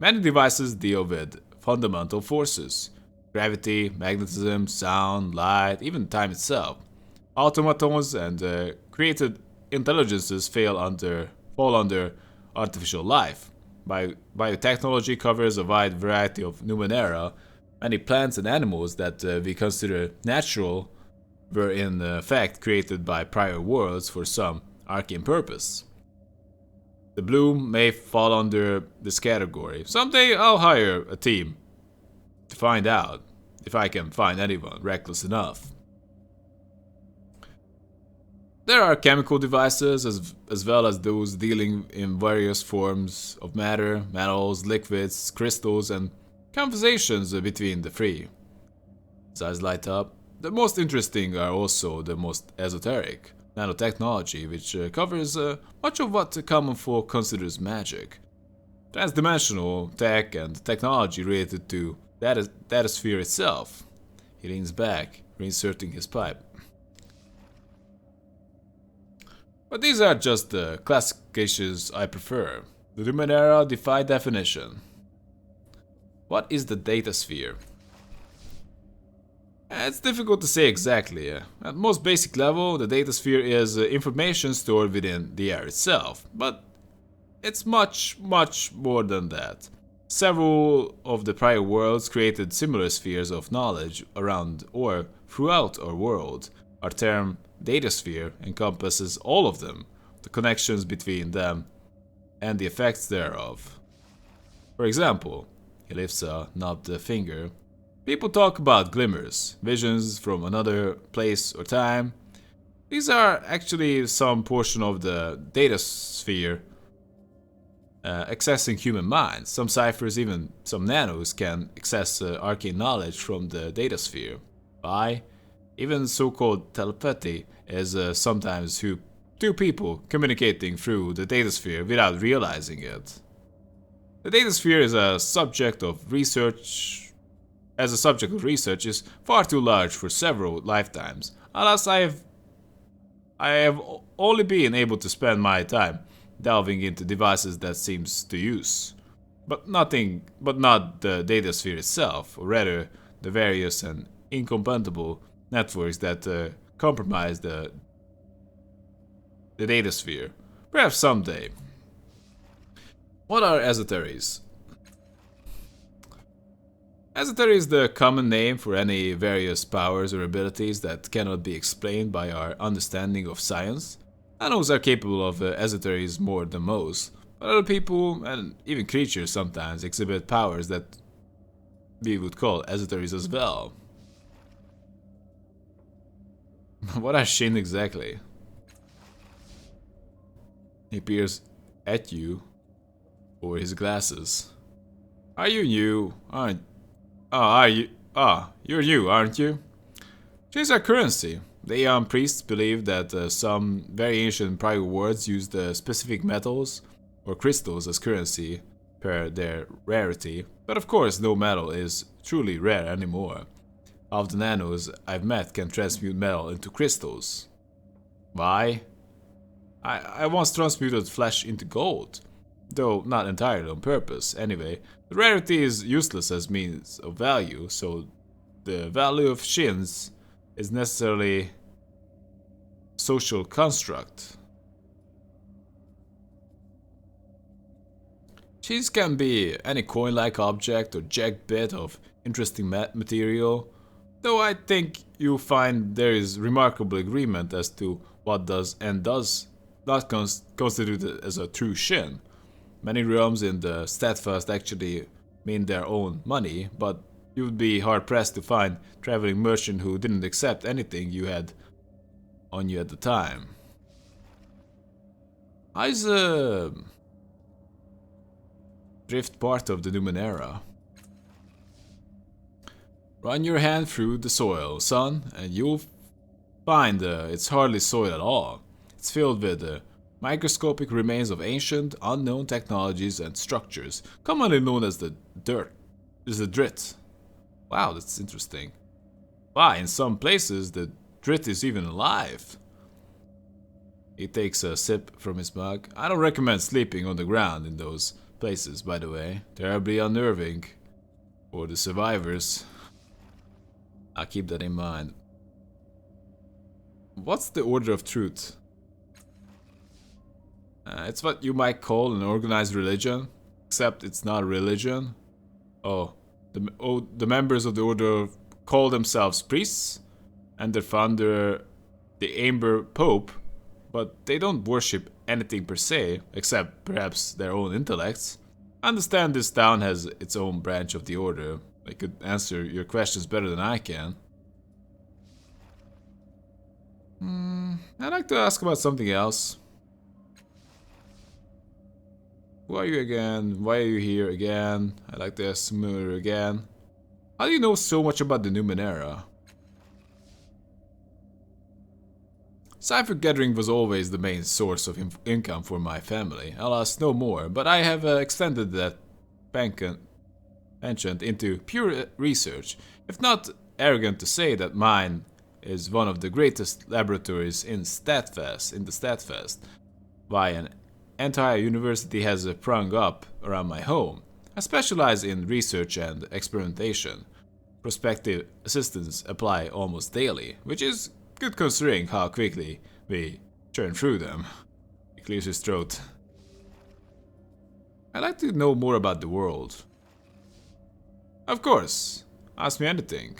Many devices deal with fundamental forces: gravity, magnetism, sound, light, even time itself. Automatons and created intelligences fall under artificial life. Biotechnology covers a wide variety of Numenera. Many plants and animals that we consider natural were in fact created by prior worlds for some arcane purpose. The bloom may fall under this category. Someday I'll hire a team to find out, if I can find anyone reckless enough. There are chemical devices as well as those dealing in various forms of matter, metals, liquids, crystals, and conversations between the three. His eyes light up. The most interesting are also the most esoteric. Nanotechnology, which covers much of what the common folk considers magic. Transdimensional tech and technology related to that sphere itself. He leans back, reinserting his pipe. But these are just the classifications I prefer. The Numenera defy definition. What is the data sphere? It's difficult to say exactly. At most basic level, the data sphere is information stored within the air itself, but it's much more than that. Several of the prior worlds created similar spheres of knowledge around or throughout our world. Our term data sphere encompasses all of them, the connections between them, and the effects thereof. For example, he lifts a knobbed finger. People talk about glimmers, visions from another place or time. These are actually some portion of the data sphere accessing human minds. Some ciphers, even some nanos, can access arcane knowledge from the data sphere. Even so-called telepathy is sometimes two people communicating through the data sphere without realizing it. The data sphere is a subject of research. As a subject of research is far too large for several lifetimes. Alas, I have only been able to spend my time delving into devices that seems to use, but not the data sphere itself, or rather the various and incompatible networks that compromise the data sphere. Perhaps someday. What are esoteries? Esotery is the common name for any various powers or abilities that cannot be explained by our understanding of science. Animals are capable of esoteries more than most, but other people and even creatures sometimes exhibit powers that we would call esoteries as well. What are Shin exactly? He peers at you over his glasses. Are you new? You're new, aren't you? She's our currency. The priests believe that some very ancient prior worlds used specific metals or crystals as currency, per their rarity, but of course no metal is truly rare anymore. Half the nanos I've met can transmute metal into crystals. Why? I once transmuted flesh into gold, though not entirely on purpose. Anyway, the rarity is useless as means of value, so the value of shins is necessarily social construct. Shins can be any coin-like object or jagged bit of interesting material, though I think you'll find there is remarkable agreement as to what does and does not constitute it as a true shin. Many realms in the steadfast actually mean their own money, but you would be hard-pressed to find traveling merchant who didn't accept anything you had on you at the time. How's drift part of the Numenera? Run your hand through the soil, son, and you'll find it's hardly soil at all. It's filled with microscopic remains of ancient, unknown technologies and structures, commonly known as the dirt. There's the drit. Wow, that's interesting. Why, in some places the drit is even alive. He takes a sip from his mug. I don't recommend sleeping on the ground in those places, by the way. Terribly unnerving for the survivors. I'll keep that in mind. What's the Order of Truth? It's what you might call an organized religion, except it's not a religion. The members of the order call themselves priests, and their founder, the Amber Pope, but they don't worship anything per se, except perhaps their own intellects. I understand this town has its own branch of the order. They could answer your questions better than I can. I'd like to ask about something else. Who are you again? Why are you here again? I'd like to ask Numenera again. How do you know so much about the Numenera? Cipher gathering was always the main source of income for my family. I'll ask no more, but I have extended that penchant into pure research. If not arrogant to say that mine is one of the greatest laboratories in the Steadfast. Why, an entire university has sprung up around my home. I specialize in research and experimentation. Prospective assistants apply almost daily, which is good considering how quickly we churn through them. He clears his throat. I'd like to know more about the world. Of course, ask me anything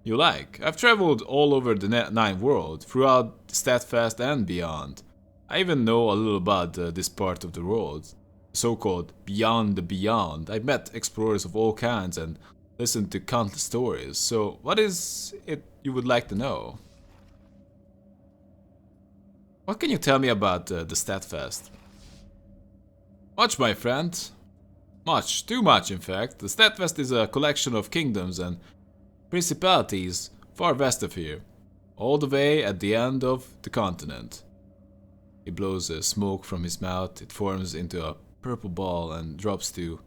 you like. I've traveled all over the Nine World, throughout the Steadfast and beyond. I even know a little about this part of the world, so-called Beyond the Beyond. I've met explorers of all kinds and listened to countless stories. So, what is it you would like to know? What can you tell me about the Steadfast? Much, my friend. Much, too much in fact. The Steadfast is a collection of kingdoms and principalities far west of here, all the way at the end of the continent. He blows smoke from his mouth. It forms into a purple ball and drops to,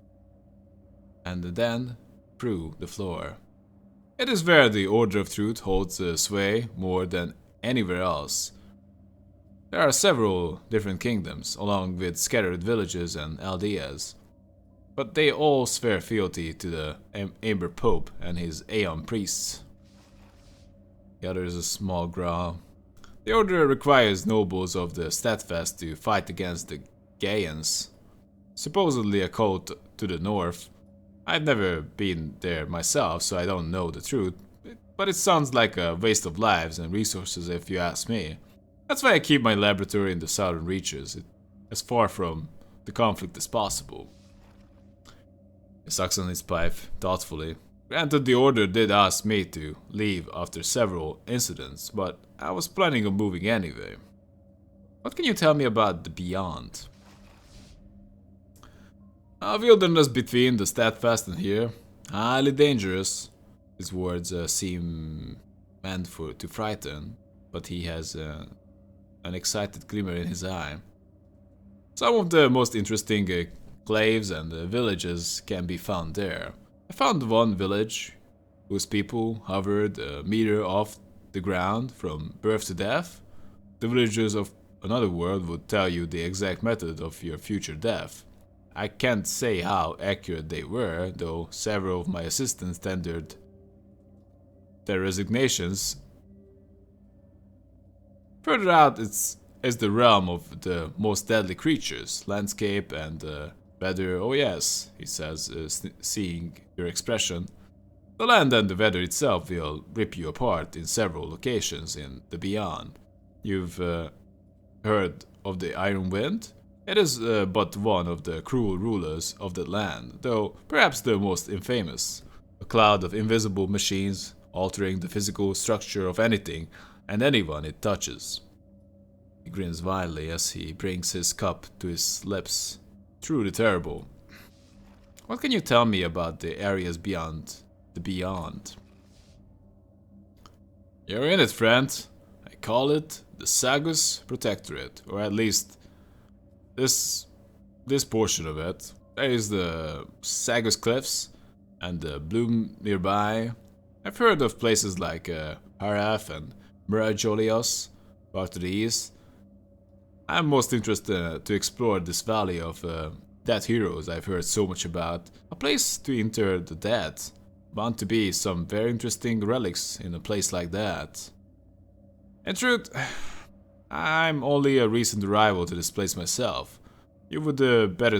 and then through the floor. It is where the Order of Truth holds sway more than anywhere else. There are several different kingdoms, along with scattered villages and aldeas, but they all swear fealty to the Amber Pope and his Aeon priests. He utters a small growl. The order requires nobles of the Steadfast to fight against the Gaians, supposedly a cult to the north. I've never been there myself, so I don't know the truth, but it sounds like a waste of lives and resources if you ask me. That's why I keep my laboratory in the southern reaches, as far from the conflict as possible. He sucks on his pipe thoughtfully. Granted, the order did ask me to leave after several incidents, but I was planning on moving anyway. What can you tell me about the Beyond? A wilderness between the Steadfast and here. Highly dangerous. His words seem meant to frighten, but he has an excited glimmer in his eye. Some of the most interesting claves and villages can be found there. I found one village whose people hovered a meter off the ground from birth to death. The villagers of another world would tell you the exact method of your future death. I can't say how accurate they were, though several of my assistants tendered their resignations. Further out is the realm of the most deadly creatures, landscape and weather. Oh yes, he says, seeing your expression. The land and the weather itself will rip you apart in several locations in the beyond. You've heard of the Iron Wind? It is but one of the cruel rulers of that land, though perhaps the most infamous. A cloud of invisible machines altering the physical structure of anything and anyone it touches. He grins widely as he brings his cup to his lips. Truly terrible. What can you tell me about the areas beyond the beyond? You're in it, friend. I call it the Sagus Protectorate, or at least this portion of it. There is the Sagus Cliffs and the Bloom nearby. I've heard of places like Haraf and Mirajolios, far to the east. I'm most interested to explore this valley of dead heroes I've heard so much about. A place to inter the dead. Bound to be some very interesting relics in a place like that. In truth, I'm only a recent arrival to this place myself. You would better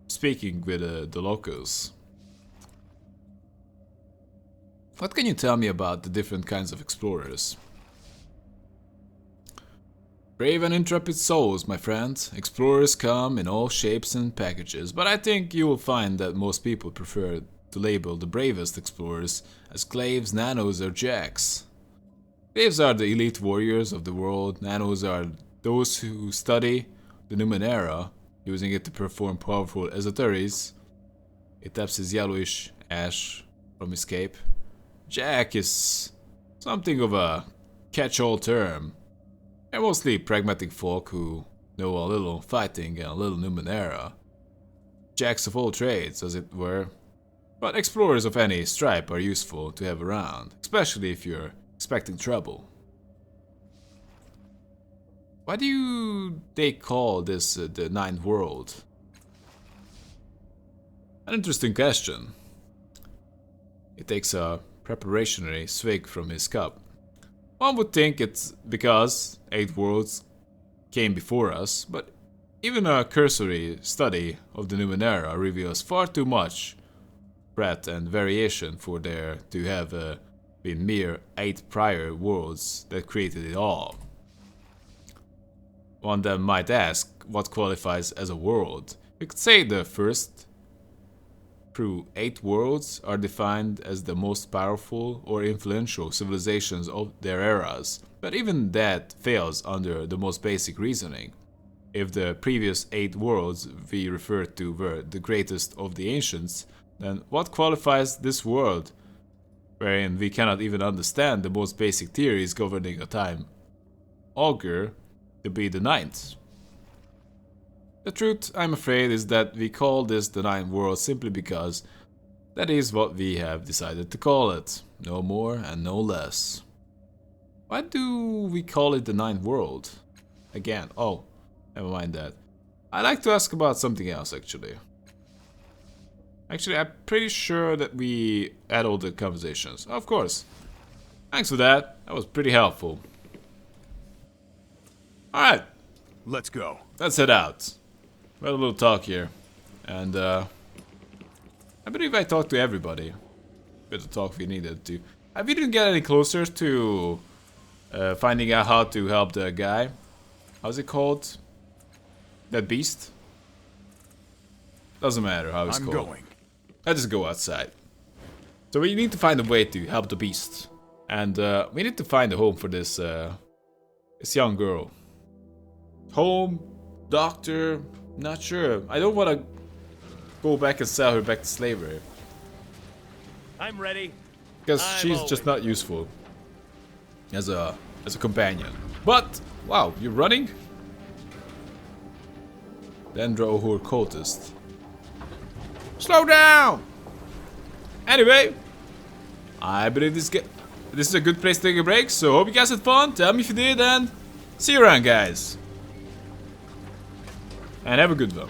speaking with the locals. What can you tell me about the different kinds of explorers? Brave and intrepid souls, my friend. Explorers come in all shapes and packages, but I think you will find that most people prefer to label the bravest explorers as glaives, nanos, or jacks. Glaives are the elite warriors of the world, nanos are those who study the Numenera, using it to perform powerful esoteries. He taps his yellowish ash from his cape. Jack is something of a catch-all term. They're mostly pragmatic folk who know a little fighting and a little Numenera. Jacks of all trades, as it were. But explorers of any stripe are useful to have around, especially if you're expecting trouble. Why do they call this the Ninth World? An interesting question. He takes a preparatory swig from his cup. One would think it's because 8 worlds came before us, but even a cursory study of the Numenera reveals far too much breadth and variation for there to have been mere 8 prior worlds that created it all. One then might ask what qualifies as a world. You could say the first through 8 worlds are defined as the most powerful or influential civilizations of their eras, but even that fails under the most basic reasoning. If the previous 8 worlds we referred to were the greatest of the ancients, then what qualifies this world, wherein we cannot even understand the most basic theories governing a time augur, to be the 9th? The truth, I'm afraid, is that we call this the 9th world simply because that is what we have decided to call it, no more and no less. Why do we call it the 9th world? Again, oh, never mind that. I'd like to ask about something else, actually. I'm pretty sure that we had all the conversations. Of course. Thanks for that. That was pretty helpful. Alright. Let's go. Let's head out. We had a little talk here. And, I believe I talked to everybody. With the talk we needed to. We didn't get any closer to finding out how to help the guy. How's it called? That beast? Doesn't matter how it's called. I'm going. Let's just go outside. So we need to find a way to help the beast. And we need to find a home for this young girl. Home, doctor, not sure. I don't want to go back and sell her back to slavery. I'm ready. Because she's just not useful as a companion. But, wow, you're running? Dendro Hur cultist. Slow down! Anyway, I believe this is a good place to take a break, so hope you guys had fun. Tell me if you did, and see you around, guys. And have a good one.